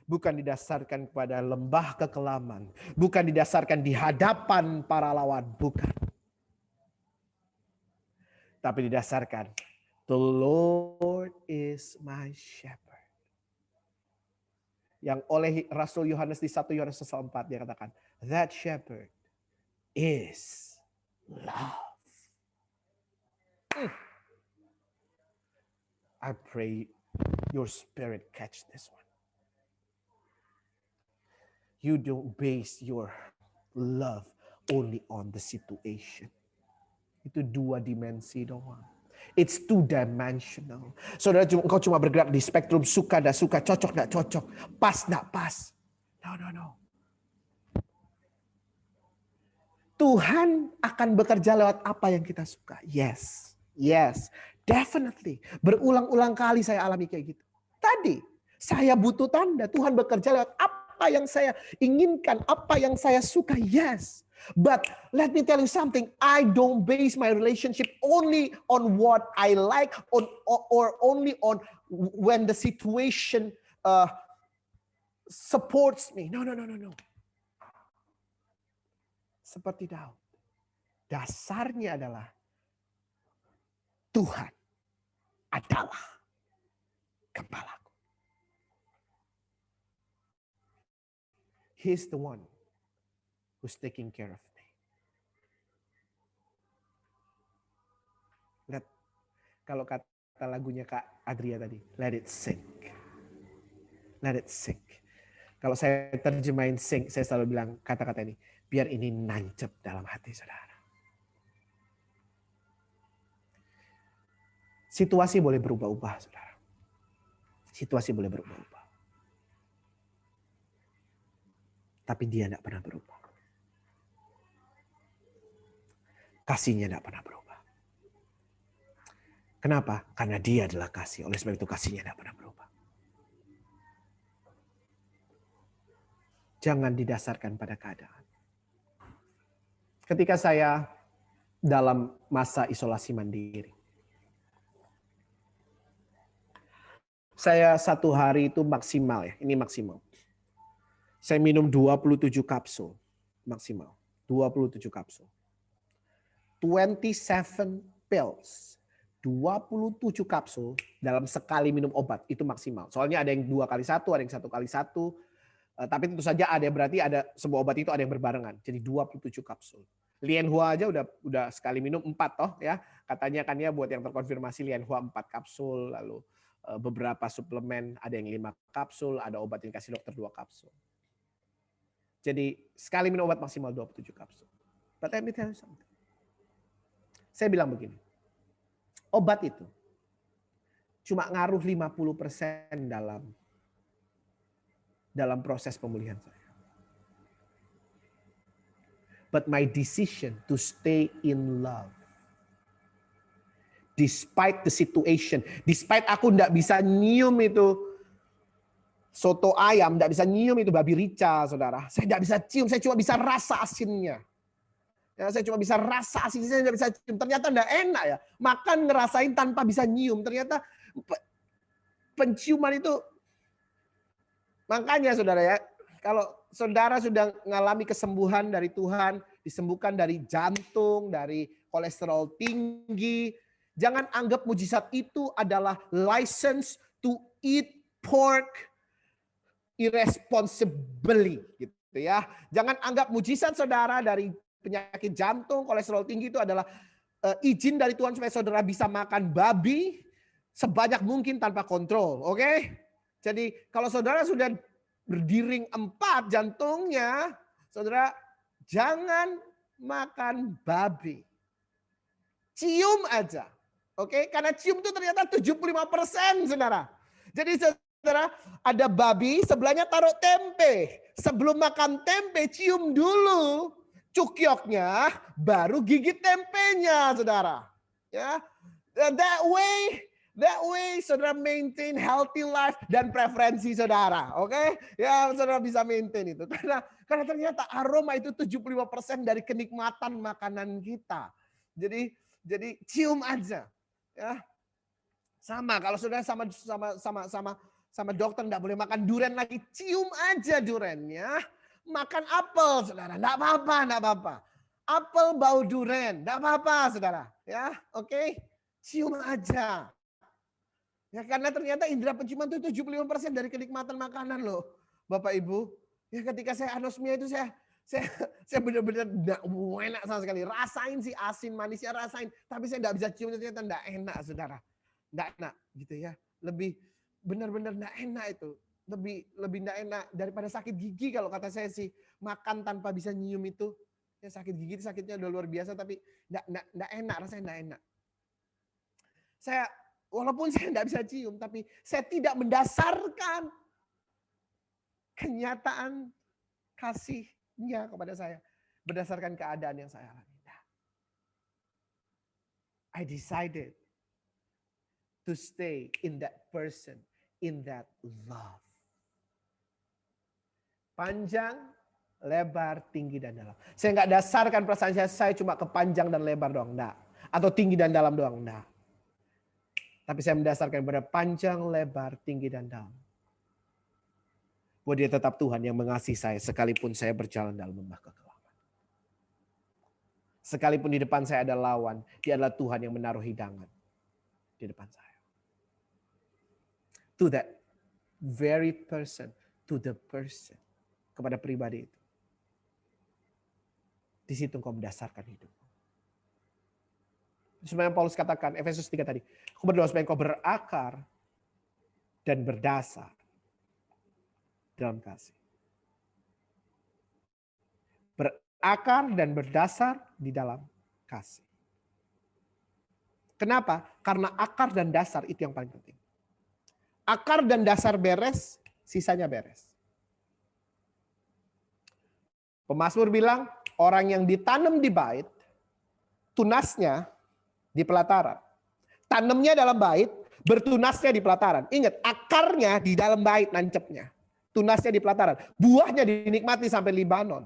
S1: bukan didasarkan pada lembah kekelaman, bukan didasarkan di hadapan para lawan, bukan. Tapi didasarkan, the Lord is my shepherd. Yang oleh Rasul Yohanes di 1 Yohanes 4 dia katakan, that shepherd is love. I pray your spirit catch this one. You don't base your love only on the situation. Itu 2 dimensi doang. It's 2-dimensional. Saudara, engkau cuma bergerak di spektrum suka dan suka, cocok dan cocok, pas dan pas. No. Tuhan akan bekerja lewat apa yang kita suka. Yes, definitely. Berulang-ulang kali saya alami kayak gitu. Tadi, saya butuh tanda. Tuhan bekerja lewat apa yang saya inginkan, apa yang saya suka. Yes. But let me tell you something. I don't base my relationship only on what I like or only on when the situation supports me. No. Seperti Daud. Dasarnya adalah Tuhan adalah gembalaku. He's the one who's taking care of me. Lihat, kalau kata lagunya Kak Adria tadi, let it sink. Let it sink. Kalau saya terjemahin sink, saya selalu bilang kata-kata ini, biar ini nancep dalam hati saudara. Situasi boleh berubah-ubah, saudara. Situasi boleh berubah-ubah. Tapi dia tidak pernah berubah. Kasihnya tidak pernah berubah. Kenapa? Karena dia adalah kasih. Oleh sebab itu kasihnya tidak pernah berubah. Jangan didasarkan pada keadaan. Ketika saya dalam masa isolasi mandiri, saya 1 hari itu maksimal ya, ini maksimal. Saya minum 27 kapsul maksimal, 27 kapsul. 27 pills, 27 kapsul dalam sekali minum obat itu maksimal. Soalnya ada yang 2 kali 1, ada yang 1 kali 1. Tapi tentu saja berarti ada semua obat itu ada yang berbarengan. Jadi 27 kapsul. Lianhua aja udah sekali minum 4 toh ya. Katanya kan ya buat yang terkonfirmasi Lianhua 4 kapsul, lalu beberapa suplemen ada yang 5 kapsul, ada obat yang dikasih dokter 2 kapsul. Jadi sekali minum obat maksimal 27 kapsul. But let me tell you something. Saya bilang begini. Obat itu cuma ngaruh 50% dalam proses pemulihan saya. But my decision to stay in love, despite the situation, despite aku tidak bisa nyium itu soto ayam, tidak bisa nyium itu babi rica, saudara. Saya tidak bisa cium, saya cuma bisa rasa asinnya. Ya, saya cuma bisa rasa asinnya, saya tidak bisa cium. Ternyata tidak enak ya. Makan ngerasain tanpa bisa nyium. Ternyata penciuman itu. Makanya saudara ya, kalau saudara sudah mengalami kesembuhan dari Tuhan, disembuhkan dari jantung, dari kolesterol tinggi, jangan anggap mujizat itu adalah license to eat pork irresponsibly gitu ya. Jangan anggap mujizat saudara dari penyakit jantung, kolesterol tinggi itu adalah izin dari Tuhan supaya saudara bisa makan babi sebanyak mungkin tanpa kontrol, oke? Jadi kalau saudara sudah berdiring 4 jantungnya, saudara jangan makan babi. Cium aja. Oke, karena cium itu ternyata 75%, saudara. Jadi saudara ada babi, sebelahnya taruh tempe. Sebelum makan tempe, cium dulu cukyoknya, baru gigit tempenya, saudara. Ya, that way saudara maintain healthy life dan preferensi saudara. Oke? Ya, saudara bisa maintain itu. Karena ternyata aroma itu 75% dari kenikmatan makanan kita. Jadi cium aja. Ya, sama kalau saudara sama dokter nggak boleh makan durian lagi, cium aja duriannya. Makan apel, saudara, nggak apa-apa. Apel bau durian, nggak apa-apa, saudara. Ya, oke, cium aja. Ya karena ternyata indera penciuman itu 75% dari kenikmatan makanan loh, Bapak Ibu. Ya ketika saya anosmia itu saya benar-benar enak sama sekali. Rasain sih asin manisnya rasain, tapi saya nggak bisa cium, ternyata nggak enak, saudara. Nggak enak gitu ya. Lebih benar-benar nggak enak itu. Lebih nggak enak daripada sakit gigi kalau kata saya sih. Makan tanpa bisa nyium itu, ya sakit gigi itu sakitnya udah luar biasa, tapi nggak enak, rasanya nggak enak. Walaupun saya nggak bisa cium, tapi saya tidak mendasarkan kenyataan kasihnya kepada saya berdasarkan keadaan yang saya alami. I decided to stay in that person, in that love. Panjang, lebar, tinggi, dan dalam. Saya nggak dasarkan perasaan saya cuma ke panjang dan lebar doang, enggak. Atau tinggi dan dalam doang, enggak. Tapi saya mendasarkan pada panjang, lebar, tinggi, dan dalam. Bahwa dia tetap Tuhan yang mengasihi saya sekalipun saya berjalan dalam lembah kekelaman. Sekalipun di depan saya ada lawan, dia adalah Tuhan yang menaruh hidangan di depan saya. To that very person, to the person, kepada pribadi itu. Di situ engkau mendasarkan hidup. Sebenarnya Paulus katakan, Efesus 3 tadi, aku berdoa supaya engkau berakar dan berdasar dalam kasih. Berakar dan berdasar di dalam kasih. Kenapa? Karena akar dan dasar itu yang paling penting. Akar dan dasar beres, sisanya beres. Pemazmur bilang, orang yang ditanam di bait, tunasnya di pelataran. Tanamnya dalam bait, bertunasnya di pelataran. Ingat, akarnya di dalam bait nancepnya. Tunasnya di pelataran. Buahnya dinikmati sampai Libanon.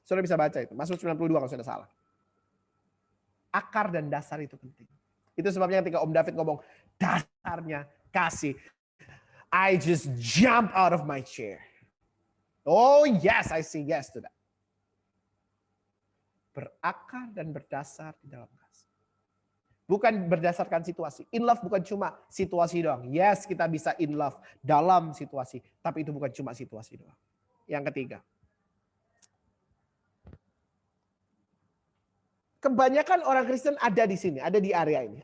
S1: Saudara bisa baca itu. Mazmur 92 kalau sudah salah. Akar dan dasar itu penting. Itu sebabnya ketika Om David ngomong, dasarnya kasih. I just jump out of my chair. Oh yes, I say yes to that. Berakar dan berdasar di dalam kasih. Bukan berdasarkan situasi. In love bukan cuma situasi doang. Yes, kita bisa in love dalam situasi. Tapi itu bukan cuma situasi doang. Yang ketiga. Kebanyakan orang Kristen ada di sini. Ada di area ini.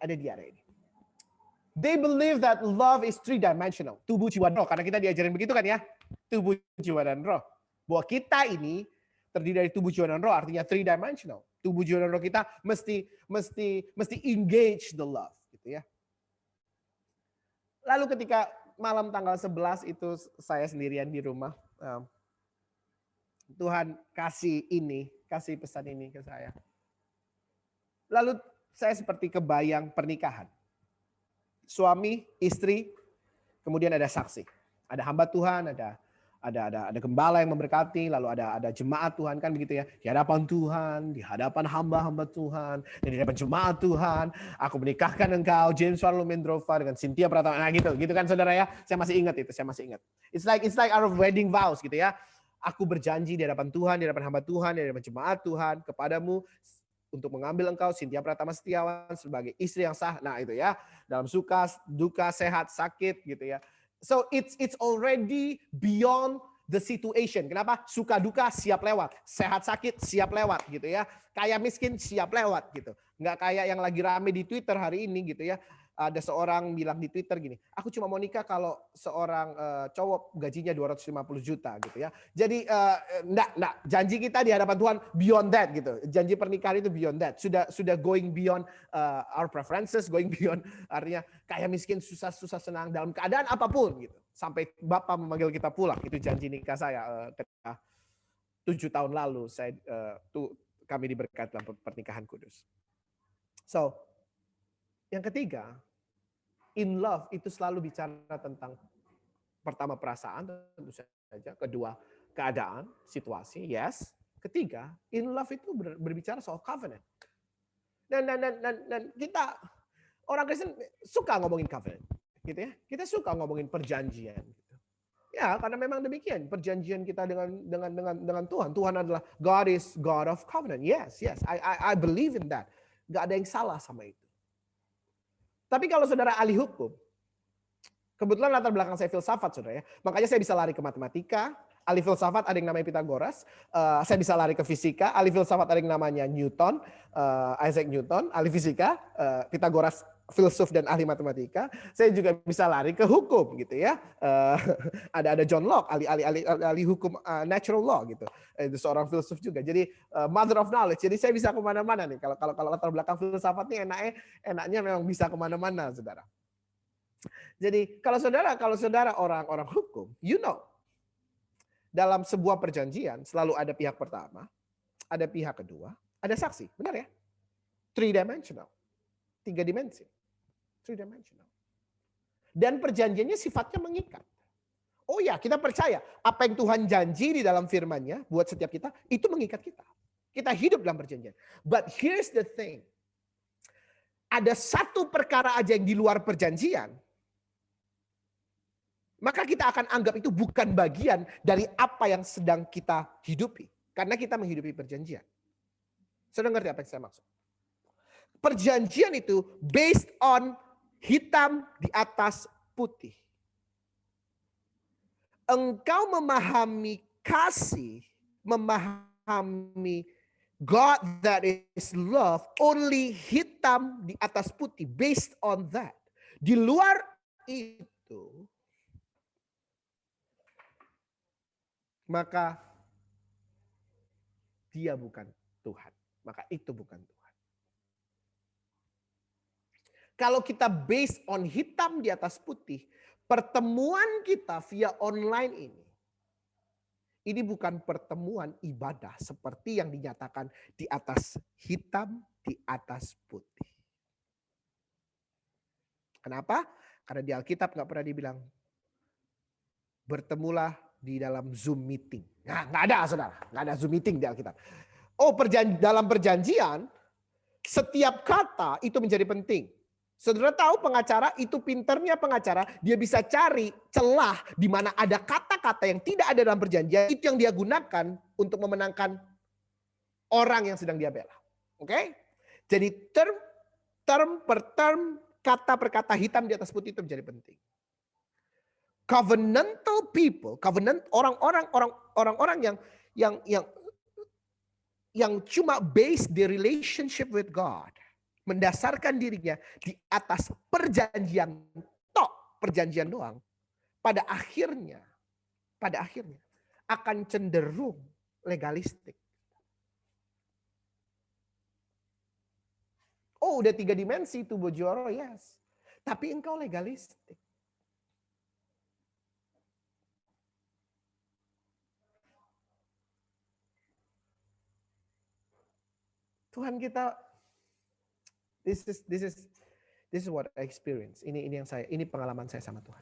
S1: They believe that love is three-dimensional. Tubuh, jiwa, dan roh. Karena kita diajarin begitu kan ya. Tubuh, jiwa, dan roh. Bahwa kita ini terdiri dari tubuh, jiwa, dan roh. Artinya three-dimensional. Tubuh, jiwa, dan roh kita mesti engage the love. Gitu ya. Lalu ketika malam tanggal 11 itu saya sendirian di rumah. Tuhan kasih pesan ini ke saya. Lalu saya seperti kebayang pernikahan. Suami, istri, kemudian ada saksi. Ada hamba Tuhan, ada gembala yang memberkati, lalu ada jemaat Tuhan kan begitu ya. Di hadapan Tuhan, di hadapan hamba-hamba Tuhan, dan di hadapan jemaat Tuhan, aku menikahkan engkau James Warlo Mendrova dengan Cynthia Pratama. Nah gitu kan saudara ya. Saya masih ingat itu, It's like our wedding vows gitu ya. Aku berjanji di hadapan Tuhan, di hadapan hamba Tuhan, di hadapan jemaat Tuhan kepadamu untuk mengambil engkau Cynthia Pratama Setiawan sebagai istri yang sah. Nah itu ya, dalam suka, duka, sehat, sakit gitu ya. So it's already beyond the situation. Kenapa? Suka duka siap lewat, sehat sakit siap lewat gitu ya. Kaya miskin siap lewat gitu. Nggak kayak yang lagi rame di Twitter hari ini gitu ya. Ada seorang bilang di Twitter gini, aku cuma mau nikah kalau seorang cowok gajinya 250 juta gitu ya. Jadi enggak, janji kita di hadapan Tuhan beyond that gitu. Janji pernikahan itu beyond that. Sudah going beyond our preferences, going beyond artinya kaya miskin susah senang dalam keadaan apapun gitu. Sampai Bapak memanggil kita pulang. Itu janji nikah saya ketika 7 tahun lalu kami diberkati dalam pernikahan kudus. So, yang ketiga, in love itu selalu bicara tentang pertama perasaan tentu saja, kedua keadaan, situasi, yes. Ketiga, in love itu berbicara soal covenant. Dan kita orang Kristen suka ngomongin covenant, gitu ya. Kita suka ngomongin perjanjian. Gitu. Ya, karena memang demikian perjanjian kita dengan Tuhan. Tuhan adalah God is God of covenant. Yes, I believe in that. Gak ada yang salah sama itu. Tapi kalau saudara ahli hukum, kebetulan latar belakang saya filsafat, saudara ya. Makanya saya bisa lari ke matematika. Ahli filsafat ada yang namanya Pythagoras. Saya bisa lari ke fisika. Ahli filsafat ada yang namanya Newton, Isaac Newton. Ahli fisika, Pythagoras filsuf dan ahli matematika. Saya juga bisa lari ke hukum gitu ya. Ada John Locke, ahli hukum natural law gitu. Itu seorang filsuf juga. Jadi mother of knowledge. Jadi saya bisa kemana-mana nih. Kalau latar belakang filsafat nih enaknya memang bisa kemana-mana, saudara. Jadi kalau saudara orang-orang hukum, you know, dalam sebuah perjanjian selalu ada pihak pertama, ada pihak kedua, ada saksi, benar ya? 3-dimensional, 3 dimensi, 3-dimensional. Dan perjanjiannya sifatnya mengikat. Oh ya, kita percaya apa yang Tuhan janji di dalam firman-Nya buat setiap kita, itu mengikat kita. Kita hidup dalam perjanjian. But here's the thing. Ada satu perkara aja yang di luar perjanjian, maka kita akan anggap itu bukan bagian dari apa yang sedang kita hidupi. Karena kita menghidupi perjanjian. Saudara ngerti apa yang saya maksud? Perjanjian itu based on hitam di atas putih. Engkau memahami kasih, memahami God that is love, only hitam di atas putih, based on that. Di luar itu, maka dia bukan Tuhan. Maka itu bukan Tuhan. Kalau kita based on hitam di atas putih, pertemuan kita via online ini bukan pertemuan ibadah seperti yang dinyatakan di atas hitam di atas putih. Kenapa? Karena di Alkitab nggak pernah dibilang bertemulah di dalam Zoom meeting. Nah, nggak ada, saudara. Nggak ada Zoom meeting di Alkitab. Oh, dalam perjanjian, setiap kata itu menjadi penting. Saudara tahu pengacara itu pinternya pengacara, dia bisa cari celah di mana ada kata-kata yang tidak ada dalam perjanjian, itu yang dia gunakan untuk memenangkan orang yang sedang dia bela. Oke? Jadi term per term, kata per kata, hitam di atas putih itu menjadi penting. Covenantal people, covenant orang-orang yang cuma based the relationship with God, mendasarkan dirinya di atas perjanjian perjanjian doang, pada akhirnya akan cenderung legalistik. Oh, udah 3 dimensi itu Bojoro, yes. Tapi engkau legalistik. Tuhan kita, this is what I experience. Ini pengalaman saya sama Tuhan.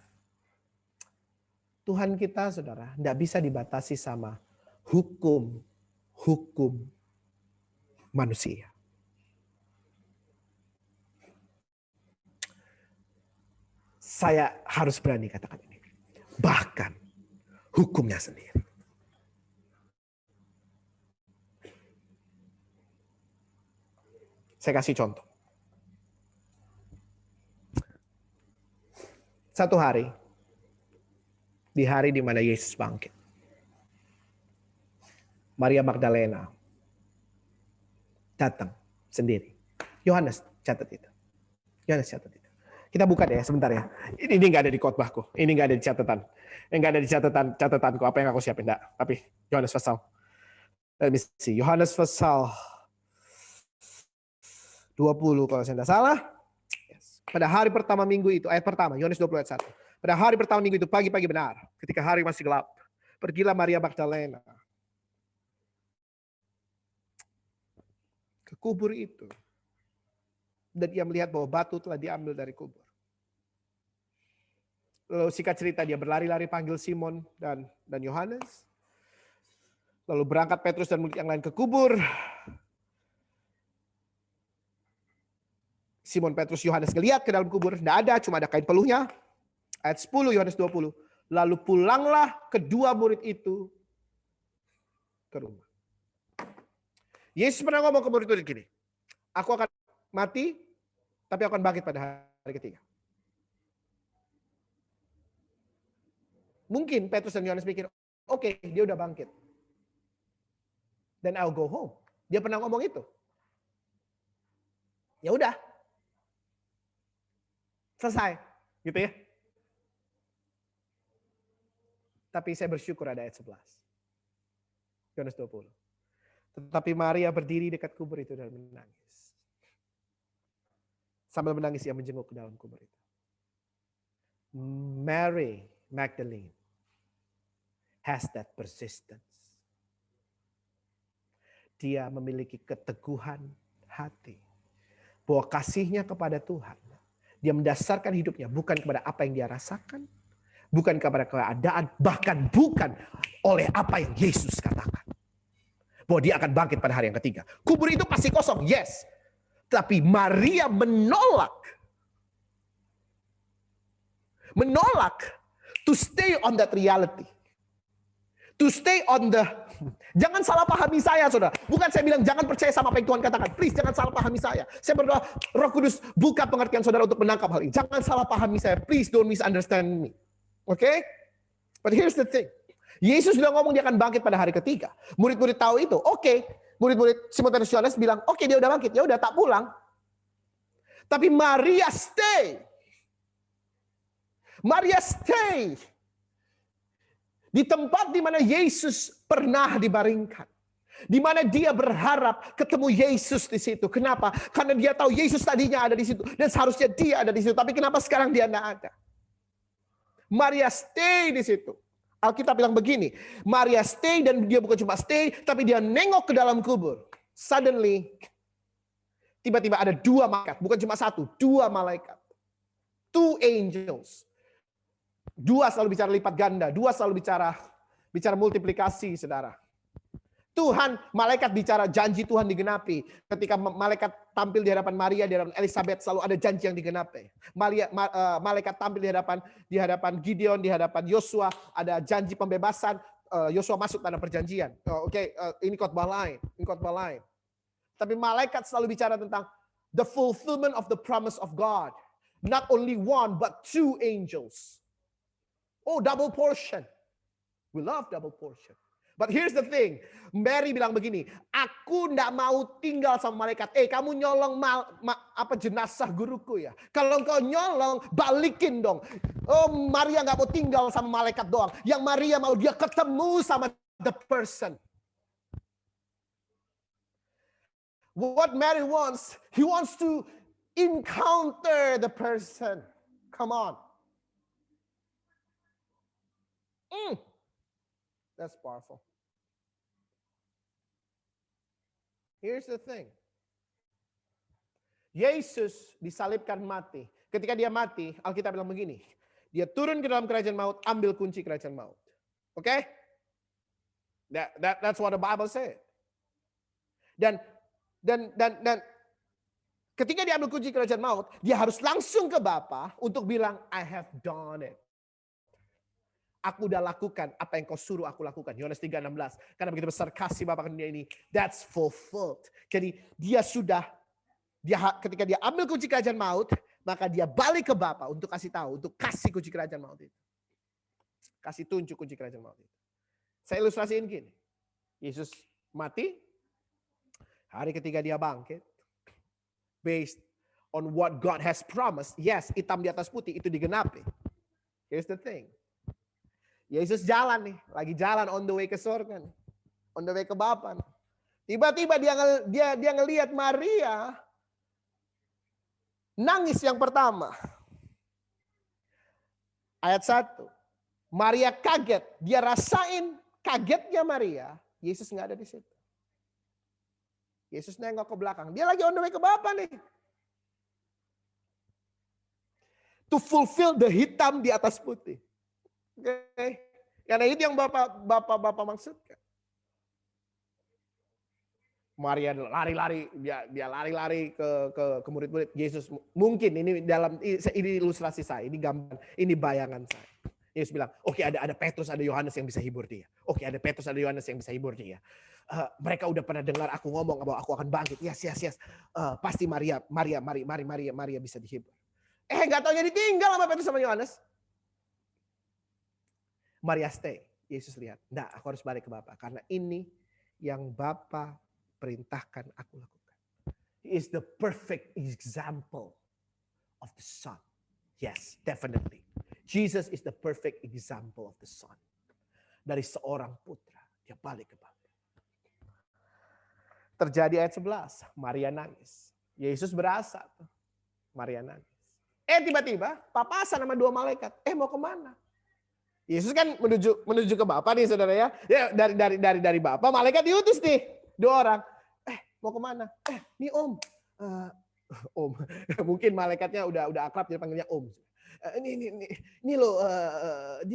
S1: Tuhan kita, saudara, tidak bisa dibatasi sama hukum manusia. Saya harus berani katakan ini. Bahkan hukumnya sendiri. Saya kasih contoh. Satu hari, di hari di mana Yesus bangkit, Maria Magdalena datang sendiri. Yohanes catat itu. Kita buka deh sebentar ya. Ini nggak ada di khotbahku. Ini nggak ada di catatan. Nggak ada di catatanku apa yang aku siapin. Enggak. Tapi Yohanes pasal. Let me see. Yohanes pasal 20 kalau saya tidak salah. Yes. Pada hari pertama minggu itu, ayat pertama, Yohanes 20 ayat 1. Pada hari pertama minggu itu, pagi-pagi benar, ketika hari masih gelap, pergilah Maria Magdalena ke kubur itu. Dan ia melihat bahwa batu telah diambil dari kubur. Lalu singkat cerita, dia berlari-lari panggil Simon dan Yohanes. Lalu berangkat Petrus dan murid yang lain ke kubur. Simon Petrus Yohanes ngeliat ke dalam kubur, tidak ada, cuma ada kain peluhnya. Ayat 10 Yohanes 20. Lalu pulanglah kedua murid itu ke rumah. Yesus pernah ngomong ke murid-murid gini, aku akan mati, tapi aku akan bangkit pada hari ketiga. Mungkin Petrus dan Yohanes pikir, oke, dia udah bangkit. Then I'll go home. Dia pernah ngomong itu. Ya udah. Selesai, gitu ya. Tapi saya bersyukur ada ayat 11. Yohanes 20. Tetapi Maria berdiri dekat kubur itu dan menangis. Sambil menangis ia menjenguk ke dalam kubur itu. Mary Magdalene has that persistence. Dia memiliki keteguhan hati. Bahwa kasihnya kepada Tuhan. Dia mendasarkan hidupnya bukan kepada apa yang dia rasakan. Bukan kepada keadaan. Bahkan bukan oleh apa yang Yesus katakan. Bahwa dia akan bangkit pada hari yang ketiga. Kubur itu pasti kosong, yes. Tapi Maria menolak. Menolak to stay on that reality. To stay on the... Jangan salah pahami saya, saudara. Bukan saya bilang jangan percaya sama apa yang Tuhan katakan. Please, jangan salah pahami saya. Saya berdoa, Roh Kudus buka pengertian saudara untuk menangkap hal ini. Jangan salah pahami saya. Please don't misunderstand me. Okay? But here's the thing. Yesus sudah ngomong dia akan bangkit pada hari ketiga. Murid-murid tahu itu. Oke. Murid-murid Simon Petrus Yohanes bilang, oke, dia udah bangkit. Ya udah, tak pulang. Tapi Maria stay. Maria stay. Di tempat di mana Yesus pernah dibaringkan. Di mana dia berharap ketemu Yesus di situ. Kenapa? Karena dia tahu Yesus tadinya ada di situ. Dan seharusnya dia ada di situ. Tapi kenapa sekarang dia tidak ada? Maria stay di situ. Alkitab bilang begini. Maria stay dan dia bukan cuma stay. Tapi dia nengok ke dalam kubur. Suddenly. Tiba-tiba ada dua malaikat. Bukan cuma satu. Dua malaikat. Two angels. Dua selalu bicara lipat ganda, dua selalu bicara multiplikasi, saudara. Tuhan, malaikat bicara janji Tuhan digenapi. Ketika malaikat tampil di hadapan Maria, di hadapan Elizabeth, selalu ada janji yang digenapi. Malaikat tampil di hadapan Gideon, di hadapan Yosua, ada janji pembebasan. Yosua masuk tanah perjanjian. Ini khotbah lain, Tapi malaikat selalu bicara tentang the fulfillment of the promise of God. Not only one, but two angels. Oh, double portion. We love double portion. But here's the thing. Mary bilang begini, aku enggak mau tinggal sama malaikat. Kamu nyolong jenazah guruku ya. Kalau engkau nyolong, balikin dong. Oh, Maria enggak mau tinggal sama malaikat doang. Yang Maria mau dia ketemu sama the person. What Mary wants, he wants to encounter the person. Come on. That's powerful. Here's the thing. Yesus disalibkan mati. Ketika dia mati, Alkitab bilang begini. Dia turun ke dalam kerajaan maut, ambil kunci kerajaan maut. Okay? That's what the Bible said. Dan ketika dia ambil kunci kerajaan maut, dia harus langsung ke Bapa untuk bilang, I have done it. Aku udah lakukan apa yang kau suruh aku lakukan. Yohanes 3:16. Karena begitu besar kasih Bapa ke dunia ini. That's fulfilled. Jadi ketika dia ambil kunci kerajaan maut, maka dia balik ke Bapa untuk kasih tahu, untuk kasih kunci kerajaan maut itu. Kasih tunjuk kunci kerajaan maut itu. Saya ilustrasiin gini. Yesus mati. Hari ketiga dia bangkit. Based on what God has promised. Yes, hitam di atas putih itu digenapi. Here's the thing. Yesus jalan nih, lagi jalan on the way ke surga nih. On the way ke Bapa. Tiba-tiba dia ngelihat Maria nangis yang pertama. Ayat 1. Maria kaget, dia rasain kagetnya Maria, Yesus nggak ada di situ. Yesus nengok ke belakang, dia lagi on the way ke Bapa nih. To fulfill the hitam di atas putih. Okay. Karena itu yang Bapak maksudkan. Maria lari-lari, dia lari-lari ke murid-murid Yesus. Mungkin ini ilustrasi saya, ini gambar, ini bayangan saya. Yesus bilang, oke, ada Petrus, ada Yohanes yang bisa hibur dia. Oke, ada Petrus, ada Yohanes yang bisa hibur dia. Mereka udah pernah dengar aku ngomong bahwa aku akan bangkit. Yes. Pasti Maria bisa dihibur. Nggak taunya ditinggal sama Petrus sama Yohanes. Maria stay. Yesus lihat, enggak, aku harus balik ke Bapa karena ini yang Bapa perintahkan aku lakukan. He is the perfect example of the Son. Yes, definitely. Jesus is the perfect example of the Son. Dari seorang putra, dia balik ke Bapa. Terjadi ayat 11, Maria nangis. Yesus berasa, Maria nangis. Tiba-tiba papasan sama dua malaikat. Mau kemana? Yesus kan menuju ke Bapa nih saudara ya. Dari Bapa, malaikat diutus nih. Dua orang. Mau kemana? Nih Om. Om. Mungkin malaikatnya udah akrab jadi panggilnya Om. Ini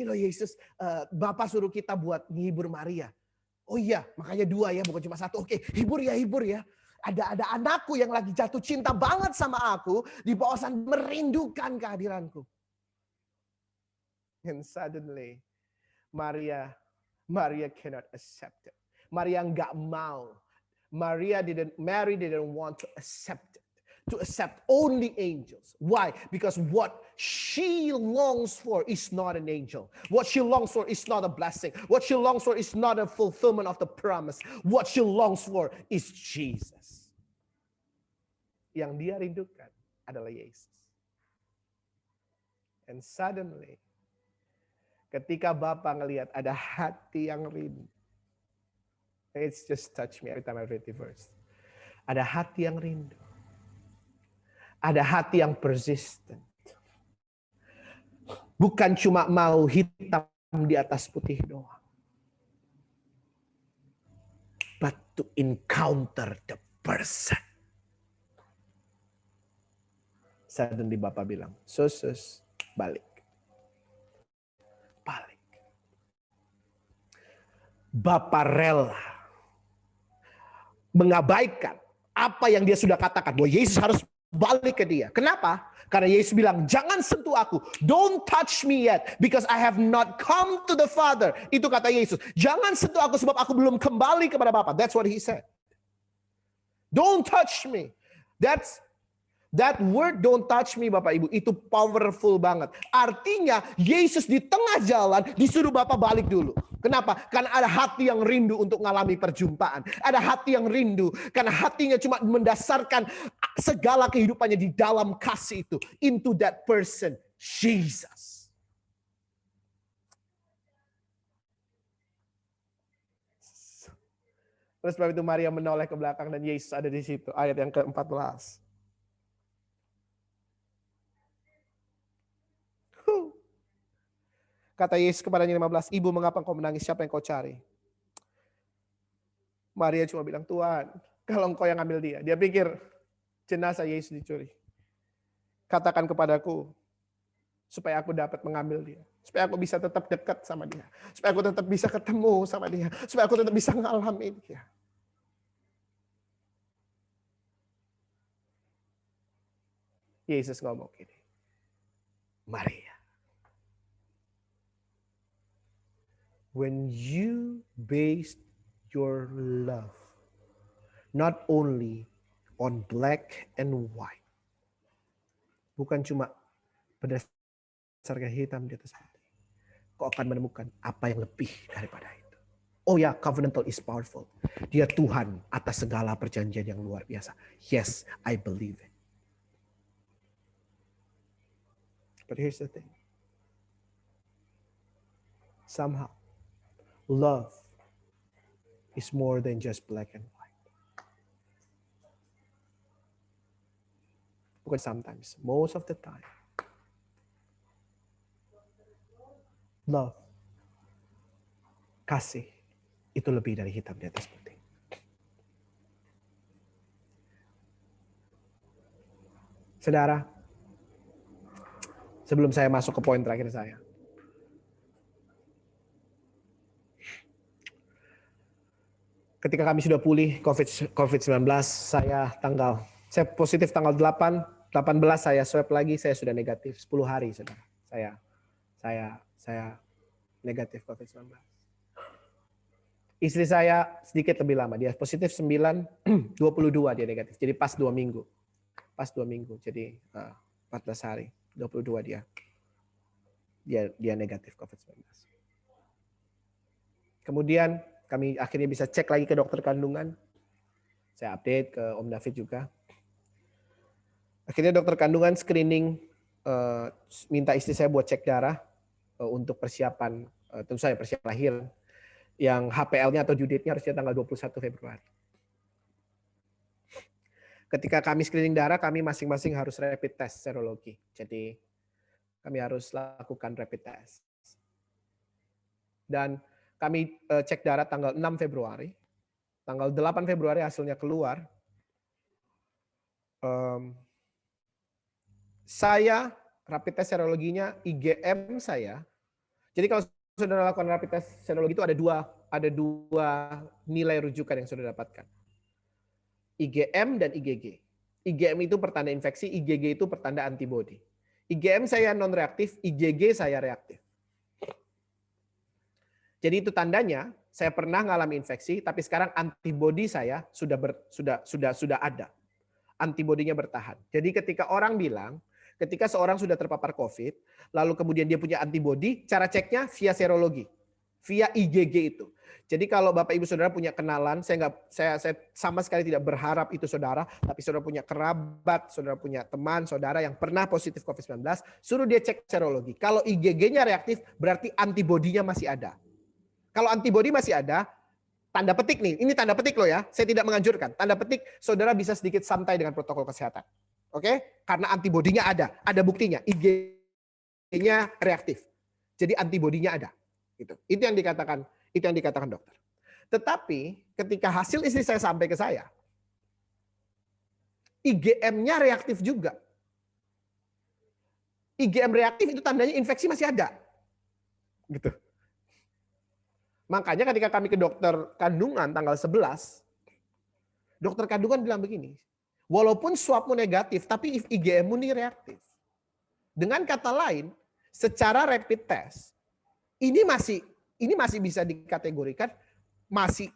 S1: loh Yesus. Bapak suruh kita buat menghibur Maria. Oh iya, makanya dua ya, bukan cuma satu. Oke, hibur ya. Ada anakku yang lagi jatuh cinta banget sama aku. Di bawah sana merindukan kehadiranku. And suddenly, Maria cannot accept it. Maria nggak mau. Mary didn't want to accept it. To accept only angels. Why? Because what she longs for is not an angel. What she longs for is not a blessing. What she longs for is not a fulfillment of the promise. What she longs for is Jesus. Yang dia rindukan adalah Yesus. And suddenly, ketika Bapa ngelihat ada hati yang rindu. It's just touch me every time I read the verse. Ada hati yang rindu. Ada hati yang persistent. Bukan cuma mau hitam di atas putih doang. But to encounter the person. Suddenly Bapak bilang, Sus, balik. Bapak rela mengabaikan apa yang dia sudah katakan. Bahwa Yesus harus balik ke dia. Kenapa? Karena Yesus bilang, jangan sentuh aku. Don't touch me yet. Because I have not come to the Father. Itu kata Yesus. Jangan sentuh aku sebab aku belum kembali kepada Bapa. That's what he said. Don't touch me. That word don't touch me Bapak Ibu. Itu powerful banget. Artinya Yesus di tengah jalan disuruh Bapak balik dulu. Kenapa? Karena ada hati yang rindu untuk mengalami perjumpaan. Ada hati yang rindu. Karena hatinya cuma mendasarkan segala kehidupannya di dalam kasih itu. Into that person, Jesus. Terus sebab itu Maria menoleh ke belakang dan Yesus ada di situ. Ayat yang ke-14. Kata Yesus kepadanya 15, Ibu mengapa engkau menangis? Siapa yang kau cari? Maria cuma bilang, Tuhan, kalau engkau yang ambil dia. Dia pikir jenazah Yesus dicuri. Katakan kepadaku, supaya aku dapat mengambil dia. Supaya aku bisa tetap dekat sama dia. Supaya aku tetap bisa ketemu sama dia. Supaya aku tetap bisa ngalamin dia. Yesus ngomong gini, Maria. When you based your love not only on black and white, bukan cuma berdasarkan hitam di atas putih, kau akan menemukan apa yang lebih daripada itu. Oh ya, covenantal is powerful. Dia Tuhan atas segala perjanjian yang luar biasa. Yes, I believe it. But here's the thing. Somehow, love is more than just black and white. Bukan sometimes, most of the time. Love, kasih, itu lebih dari hitam di atas putih. Saudara, sebelum saya masuk ke poin terakhir saya, ketika kami sudah pulih COVID-19, saya positif tanggal 18 saya swab lagi, saya sudah negatif 10 hari, saudara. Saya negatif COVID-19. Istri saya sedikit lebih lama, dia positif 9, 22 dia negatif. Jadi pas 2 minggu. Pas 2 minggu, jadi 14 hari, 22 dia negatif COVID-19. Kemudian kami akhirnya bisa cek lagi ke dokter kandungan. Saya update ke Om David juga. Akhirnya dokter kandungan screening, minta istri saya buat cek darah untuk persiapan, tentu saja persiapan lahir, yang HPL-nya atau due date-nya harusnya tanggal 21 Februari. Ketika kami screening darah, kami masing-masing harus rapid test serologi. Jadi kami harus lakukan rapid test. Dan kami cek darah tanggal 6 Februari. Tanggal 8 Februari hasilnya keluar. Saya rapid test serologinya IgM saya. Jadi kalau saudara lakukan rapid test serologi itu ada dua nilai rujukan yang saudara dapatkan. IgM dan IgG. IgM itu pertanda infeksi, IgG itu pertanda antibodi. IgM saya non reaktif, IgG saya reaktif. Jadi itu tandanya saya pernah mengalami infeksi, tapi sekarang antibodi saya sudah ada. Antibodinya bertahan. Jadi ketika orang bilang, ketika seorang sudah terpapar COVID, lalu kemudian dia punya antibodi, cara ceknya via serologi, via IgG itu. Jadi kalau Bapak Ibu Saudara punya kenalan, saya sama sekali tidak berharap itu saudara, tapi saudara punya kerabat, saudara punya teman, saudara yang pernah positif COVID-19, suruh dia cek serologi. Kalau IgG-nya reaktif, berarti antibodinya masih ada. Kalau antibodi masih ada, tanda petik nih, ini tanda petik loh ya, saya tidak menganjurkan. Tanda petik, saudara bisa sedikit santai dengan protokol kesehatan. Oke? Karena antibodinya ada buktinya, IgG-nya reaktif. Jadi antibodinya ada. Gitu. Itu yang dikatakan dokter. Tetapi ketika hasil istri saya sampai ke saya, IgM-nya reaktif juga. IgM reaktif itu tandanya infeksi masih ada. Gitu. Makanya ketika kami ke dokter kandungan tanggal 11, dokter kandungan bilang begini, walaupun swabmu negatif, tapi IgM-mu ini reaktif. Dengan kata lain, secara rapid test, ini masih bisa dikategorikan masih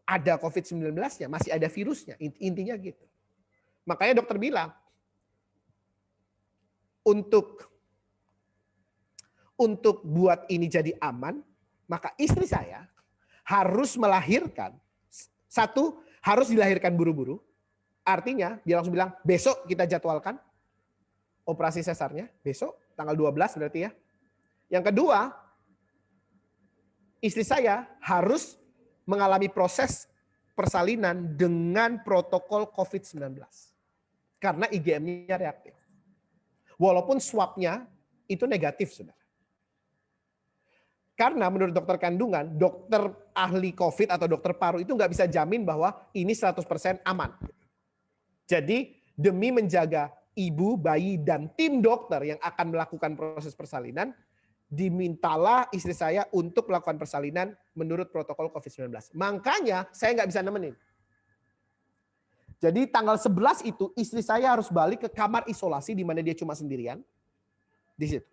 S1: ada COVID-19-nya, masih ada virusnya, intinya gitu. Makanya dokter bilang, untuk buat ini jadi aman, maka istri saya harus melahirkan, harus dilahirkan buru-buru. Artinya dia langsung bilang, besok kita jadwalkan operasi sesarnya, besok tanggal 12 berarti ya. Yang kedua, istri saya harus mengalami proses persalinan dengan protokol COVID-19. Karena IgM-nya reaktif. Walaupun swabnya itu negatif, saudara. Karena menurut dokter kandungan, dokter ahli COVID atau dokter paru itu nggak bisa jamin bahwa ini 100% aman. Jadi demi menjaga ibu, bayi, dan tim dokter yang akan melakukan proses persalinan, dimintalah istri saya untuk melakukan persalinan menurut protokol COVID-19. Makanya saya nggak bisa nemenin. Jadi tanggal 11 itu istri saya harus balik ke kamar isolasi di mana dia cuma sendirian. Di situ.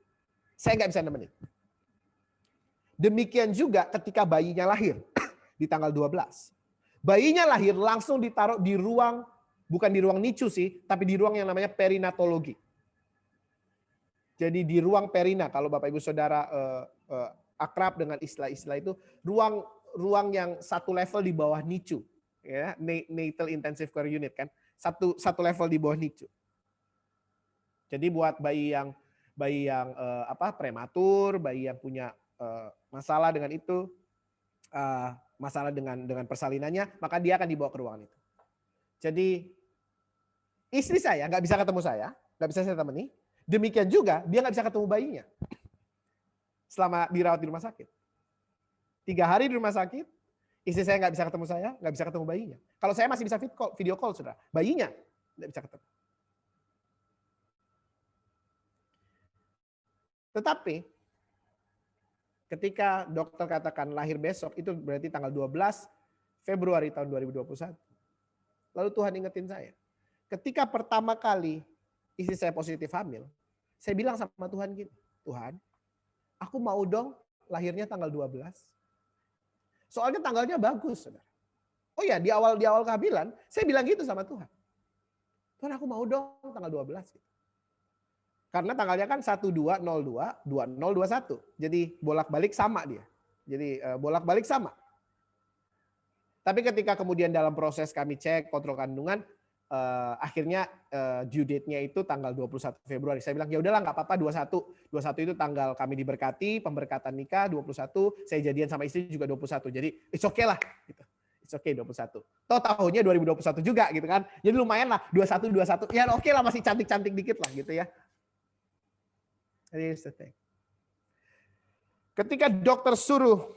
S1: Saya nggak bisa nemenin. Demikian juga ketika bayinya lahir di tanggal 12. Bayinya lahir langsung ditaruh di ruang, bukan di ruang NICU sih, tapi di ruang yang namanya perinatologi. Jadi di ruang perina, kalau Bapak Ibu Saudara akrab dengan istilah-istilah itu, ruang yang satu level di bawah NICU, ya, Natal Intensive Care Unit kan, satu level di bawah NICU. Jadi buat bayi yang prematur, bayi yang punya masalah dengan itu, masalah dengan persalinannya, maka dia akan dibawa ke ruangan itu. Jadi istri saya nggak bisa ketemu saya, nggak bisa saya temani. Demikian juga dia nggak bisa ketemu bayinya selama dirawat di rumah sakit. 3 hari di rumah sakit, istri saya nggak bisa ketemu saya, nggak bisa ketemu bayinya. Kalau saya masih bisa video call, saudara, bayinya nggak bisa ketemu. Tetapi ketika dokter katakan lahir besok, itu berarti tanggal 12, Februari tahun 2021. Lalu Tuhan ingetin saya. Ketika pertama kali istri saya positif hamil, saya bilang sama Tuhan gini, Tuhan, aku mau dong lahirnya tanggal 12. Soalnya tanggalnya bagus, saudara. Oh ya, di awal kehamilan, saya bilang gitu sama Tuhan. Tuhan, aku mau dong tanggal 12. Karena tanggalnya kan 1202, 2021. Jadi bolak-balik sama dia. Jadi bolak-balik sama. Tapi ketika kemudian dalam proses kami cek kontrol kandungan, akhirnya due date-nya itu tanggal 21 Februari. Saya bilang ya udahlah nggak apa-apa 21. 21 itu tanggal kami diberkati, pemberkatan nikah 21, saya jadian sama istri juga 21. Jadi it's okay lah gitu. It's okay 21. Toh tahunnya 2021 juga gitu kan. Jadi lumayan lah 21. Ya oke lah masih cantik-cantik dikit lah gitu ya. Here's the thing. Ketika dokter suruh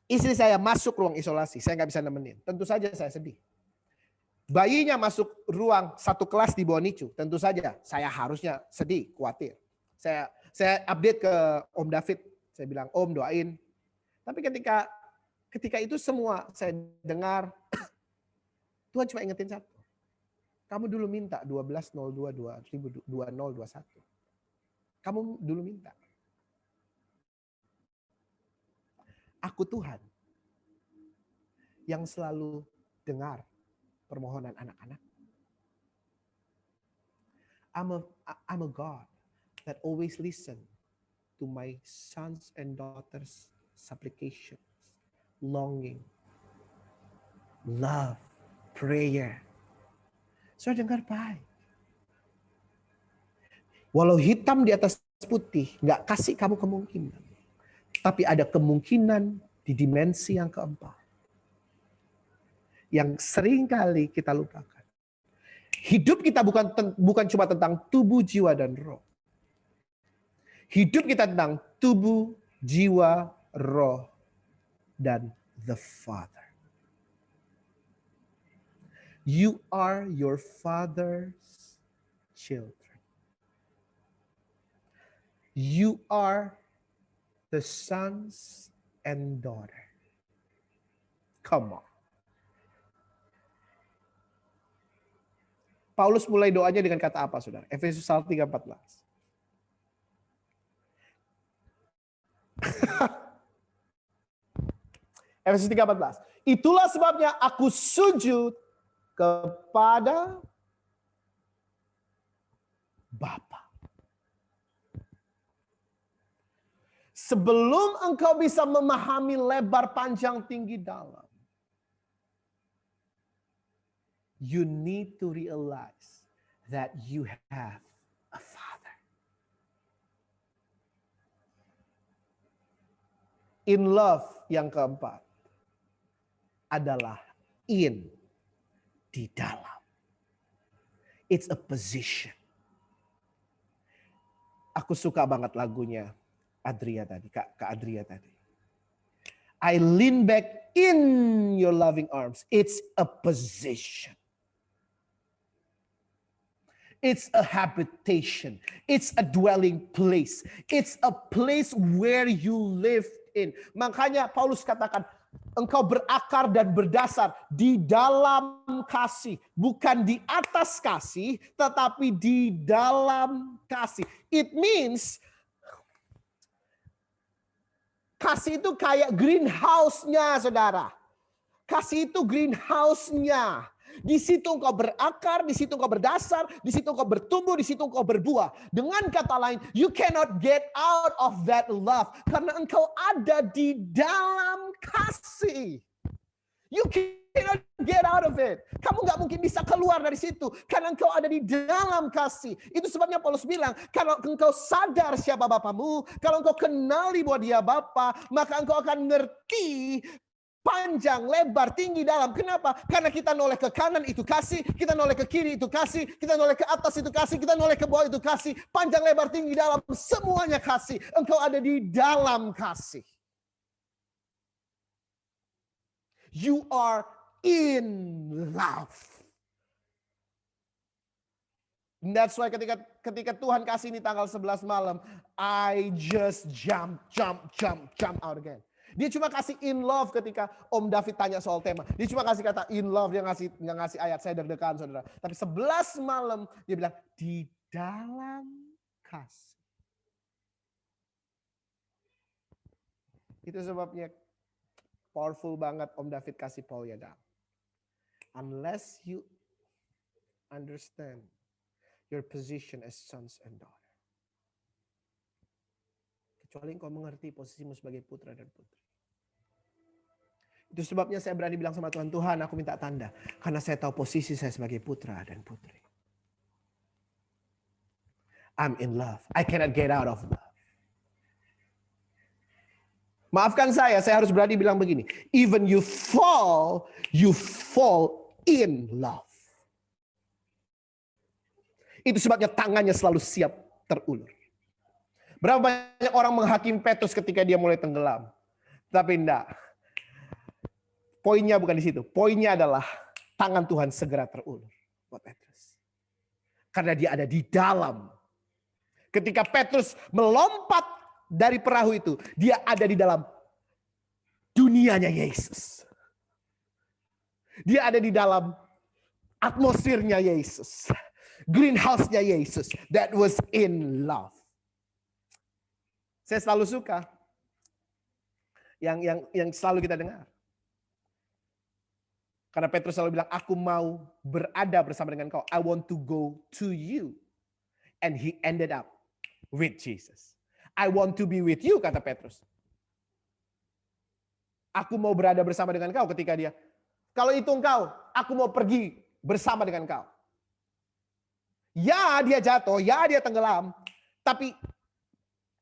S1: istri saya masuk ruang isolasi, saya nggak bisa nemenin. Tentu saja saya sedih. Bayinya masuk ruang satu kelas di bawah NICU, tentu saja saya harusnya sedih, khawatir. Saya update ke Om David, saya bilang Om doain. Tapi ketika itu semua saya dengar, Tuhan cuma ingetin satu. Kamu dulu minta 12.02.2021. Kamu dulu minta. Aku Tuhan yang selalu dengar permohonan anak-anak. I'm a God that always listen to my sons and daughters' supplications, longing, love, prayer. Saya dengar baik. Walau hitam di atas putih, nggak kasih kamu kemungkinan. Tapi ada kemungkinan di dimensi yang keempat. Yang seringkali kita lupakan. Hidup kita bukan cuma tentang tubuh, jiwa, dan roh. Hidup kita tentang tubuh, jiwa, roh, dan the Father. You are your Father's children. You are the sons and daughter. Come on. Paulus mulai doanya dengan kata apa, saudara? Efesus 3:14. Efesus 3:14. Itulah sebabnya aku sujud kepada Bapa. Sebelum engkau bisa memahami lebar, panjang, tinggi, dalam, you need to realize that you have a Father. In love yang keempat adalah in, di dalam. It's a position. Aku suka banget lagunya Adria tadi, Kak Adria tadi. I lean back in your loving arms. It's a position. It's a habitation. It's a dwelling place. It's a place where you live in. Makanya Paulus katakan, engkau berakar dan berdasar di dalam kasih. Bukan di atas kasih, tetapi di dalam kasih. It means kasih itu kayak greenhouse-nya, saudara. Kasih itu greenhouse-nya. Di situ engkau berakar, di situ engkau berdasar, di situ engkau bertumbuh, di situ engkau berbuah. Dengan kata lain, you cannot get out of that love. Karena engkau ada di dalam kasih. You cannot get out of it. Kamu nggak mungkin bisa keluar dari situ. Karena engkau ada di dalam kasih. Itu sebabnya Paulus bilang, kalau engkau sadar siapa Bapamu, kalau engkau kenali bahwa dia Bapa, maka engkau akan ngerti panjang, lebar, tinggi, dalam. Kenapa? Karena kita noleh ke kanan itu kasih, kita noleh ke kiri itu kasih, kita noleh ke atas itu kasih, kita noleh ke bawah itu kasih. Panjang, lebar, tinggi, dalam, semuanya kasih. Engkau ada di dalam kasih. You are in love. And that's why ketika Tuhan kasih ini tanggal 11 malam, I just jump out again. Dia cuma kasih in love ketika Om David tanya soal tema. Dia cuma kasih kata in love, dia ngasih ayat, saya deg-degan saudara. Tapi 11 malam dia bilang di dalam kasih. Itu sebabnya powerful banget Om David kasih Paul ya. Unless you understand your position as sons and daughters. Kecuali engkau mengerti posisimu sebagai putra dan putri. Itu sebabnya saya berani bilang sama Tuhan, Tuhan aku minta tanda. Karena saya tahu posisi saya sebagai putra dan putri. I'm in love. I cannot get out of love. Maafkan saya harus berani bilang begini. Even you fall in love. Itu sebabnya tangannya selalu siap terulur. Berapa banyak orang menghakimi Petrus ketika dia mulai tenggelam. Tapi enggak. Poinnya bukan di situ. Poinnya adalah tangan Tuhan segera terulur buat Petrus. Karena dia ada di dalam. Ketika Petrus melompat dari perahu itu, dia ada di dalam dunianya Yesus. Dia ada di dalam atmosfernya Yesus. Greenhouse-nya Yesus. That was in love. Saya selalu suka yang selalu kita dengar. Karena Petrus selalu bilang, aku mau berada bersama dengan kau. I want to go to you. And he ended up with Jesus. I want to be with you, kata Petrus. Aku mau berada bersama dengan kau ketika dia. Kalau itu engkau, aku mau pergi bersama dengan kau. Ya dia jatuh, ya dia tenggelam. Tapi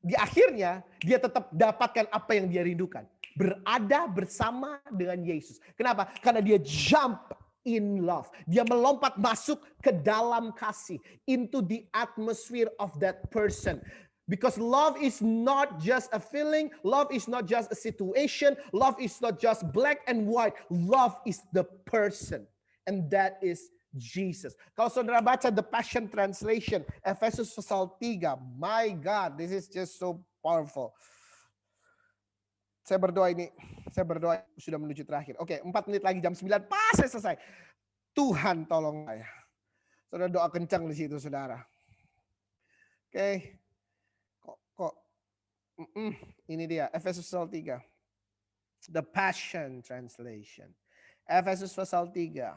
S1: di akhirnya dia tetap dapatkan apa yang dia rindukan. Berada bersama dengan Yesus. Kenapa? Karena dia jump in love. Dia melompat masuk ke dalam kasih. Into the atmosphere of that person. Because love is not just a feeling. Love is not just a situation. Love is not just black and white. Love is the person. And that is Jesus. Kalau saudara baca The Passion Translation, Efesus pasal 3, my God, this is just so powerful. Saya berdoa sudah menuju terakhir. Oke, 4 menit lagi jam 9, pas saya selesai. Tuhan tolong saya. Saudara doa kencang di situ saudara. Oke. Ini dia, Efesus pasal 3. The Passion Translation. Efesus pasal 3.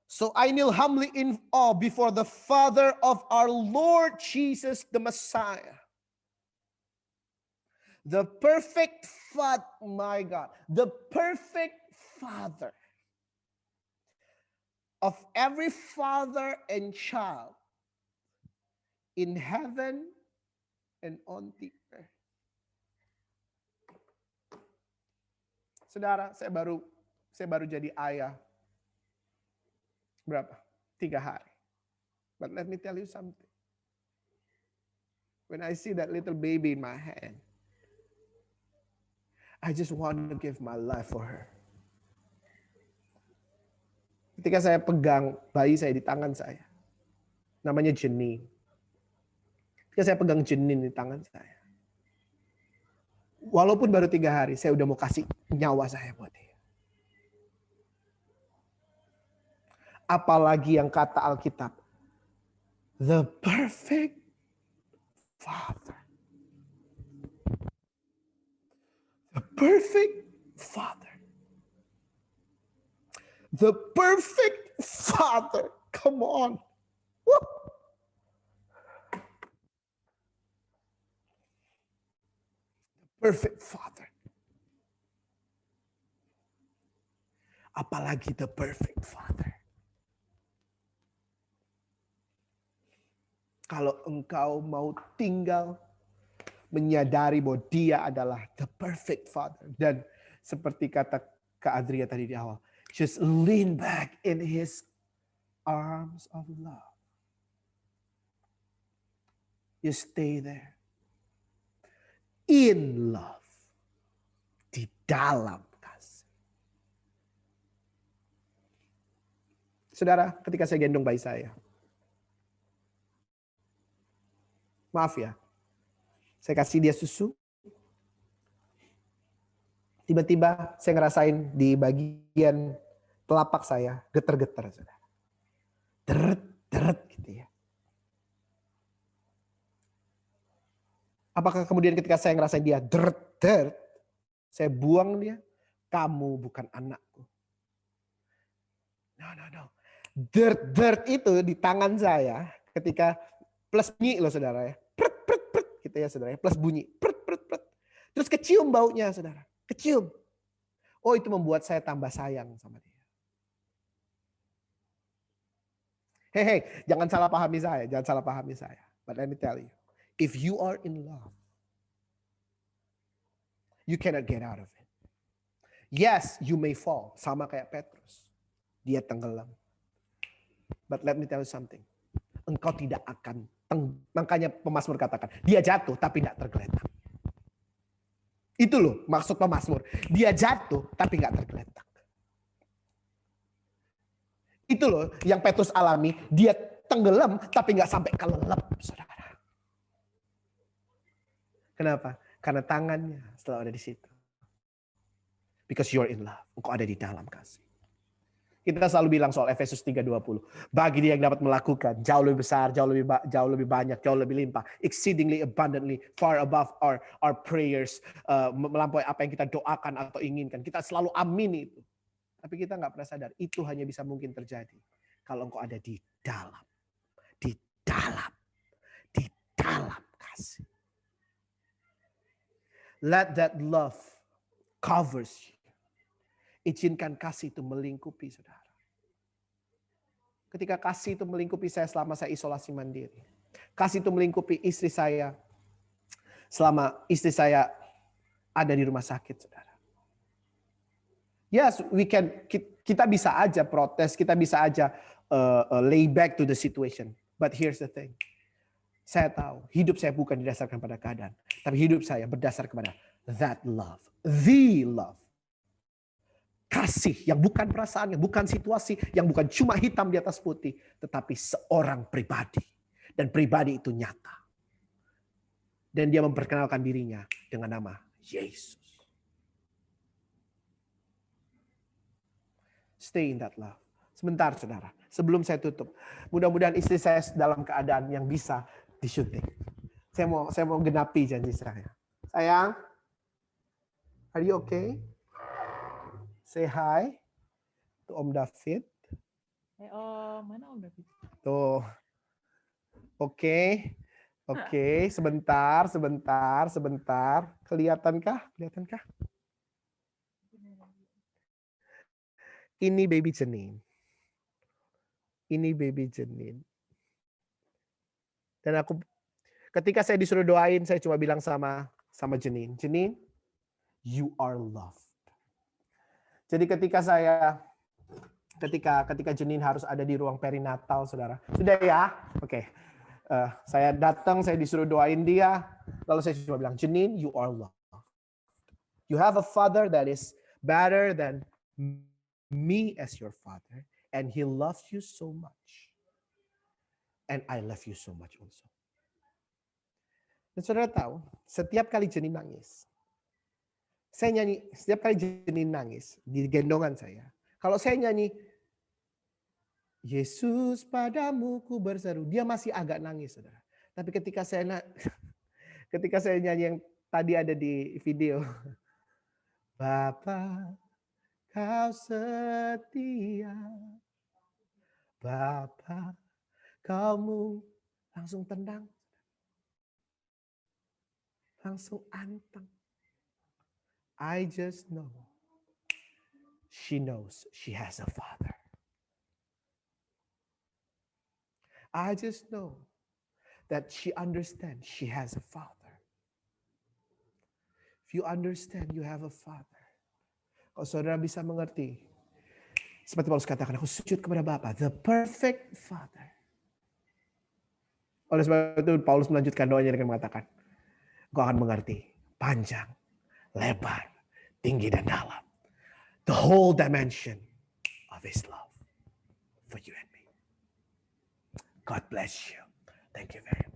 S1: So I kneel humbly in awe before the Father of our Lord Jesus the Messiah. The perfect Father, my God, the perfect Father of every father and child in heaven and on the earth. Saudara, saya baru jadi ayah. Berapa? 3 hari. But let me tell you something. When I see that little baby in my hand, I just want to give my life for her. Ketika saya pegang bayi saya di tangan saya, namanya Jenin. Ketika saya pegang Jenin di tangan saya, walaupun baru 3 hari, saya udah mau kasih nyawa saya buat dia. Apalagi yang kata Alkitab, the perfect Father. The perfect Father. The perfect Father. Come on. Woo. The perfect Father. Apalagi the perfect Father. Kalau engkau mau tinggal menyadari bahwa dia adalah the perfect Father. Dan seperti kata Kak Adria tadi di awal, just lean back in his arms of love. You stay there. In love. Di dalam kasih. Saudara, ketika saya gendong bayi saya, maaf ya, saya kasih dia susu. Tiba-tiba saya ngerasain di bagian telapak saya getar-getar, saudara. Deret gitu ya. Apakah kemudian ketika saya ngerasain dia deret, saya buang dia? Kamu bukan anakku. No. Dert itu di tangan saya ketika plus bunyi loh saudara ya. Pret gitu ya saudara ya. Plus bunyi. Pret. Terus kecium baunya saudara. Kecium. Oh itu membuat saya tambah sayang sama dia. Hey, jangan salah pahami saya. But let me tell you. If you are in love, you cannot get out of it. Yes, you may fall. Sama kayak Petrus. Dia tenggelam. But let me tell you something. Engkau tidak akan, makanya pemazmur katakan, dia jatuh tapi tidak tergeletak. Itu loh maksud pemazmur. Dia jatuh tapi nggak tergeletak. Itu loh yang Petrus alami. Dia tenggelam tapi nggak sampai kelelep, saudara. Kenapa? Karena tangannya selalu ada di situ. Because you're in love. Engkau ada di dalam kasih. Kita selalu bilang soal Efesus 3:20. Bagi dia yang dapat melakukan jauh lebih besar, jauh lebih banyak, jauh lebih limpah, exceedingly abundantly, far above our prayers, melampaui apa yang kita doakan atau inginkan. Kita selalu amin itu. Tapi kita nggak pernah sadar itu hanya bisa mungkin terjadi kalau engkau ada di dalam kasih. Let that love covers you. Izinkan kasih itu melingkupi saudara. Ketika kasih itu melingkupi saya selama saya isolasi mandiri. Kasih itu melingkupi istri saya selama istri saya ada di rumah sakit, saudara. Yes, kita bisa aja protes, kita bisa aja lay back to the situation. But here's the thing. Saya tahu hidup saya bukan didasarkan pada keadaan. Tapi hidup saya berdasar kepada that love. The love. Kasih yang bukan perasaan, yang bukan situasi, yang bukan cuma hitam di atas putih. Tetapi seorang pribadi. Dan pribadi itu nyata. Dan dia memperkenalkan dirinya dengan nama Yesus. Stay in that love. Sebentar saudara, sebelum saya tutup. Mudah-mudahan istri saya dalam keadaan yang bisa disyuting. Saya mau genapi janji saya. Sayang, are you okay? Say hi to Om David.
S2: Hey Om, mana Om David?
S1: Tuh. Oke. Sebentar. Kelihatankah? Ini baby Jenin. Dan aku ketika saya disuruh doain, saya cuma bilang sama Jenin, you are loved. Jadi ketika Jenin harus ada di ruang perinatal, saudara. Sudah ya? Oke. Saya datang, saya disuruh doain dia. Lalu saya cuma bilang, Jenin, you are loved. You have a father that is better than me as your father. And he loves you so much. And I love you so much also. Dan saudara tahu, setiap kali Jenin nangis, saya nyanyi, setiap kali Jenin nangis di gendongan saya, kalau saya nyanyi, Yesus padamu ku berseru, dia masih agak nangis, saudara. Tapi ketika saya nyanyi yang tadi ada di video, Bapa, kau setia, Bapa, kamu langsung tenang, langsung anteng. I just know she knows she has a father. I just know that she understands she has a father. If you understand you have a father, kalau saudara bisa mengerti, seperti Paulus katakan, aku sujud kepada Bapa, the perfect father. Oleh sebab itu Paulus melanjutkan doanya dengan mengatakan, engkau akan mengerti panjang, lebar, tinggi dan dalam. The whole dimension of his love for you and me. God bless you. Thank you very much.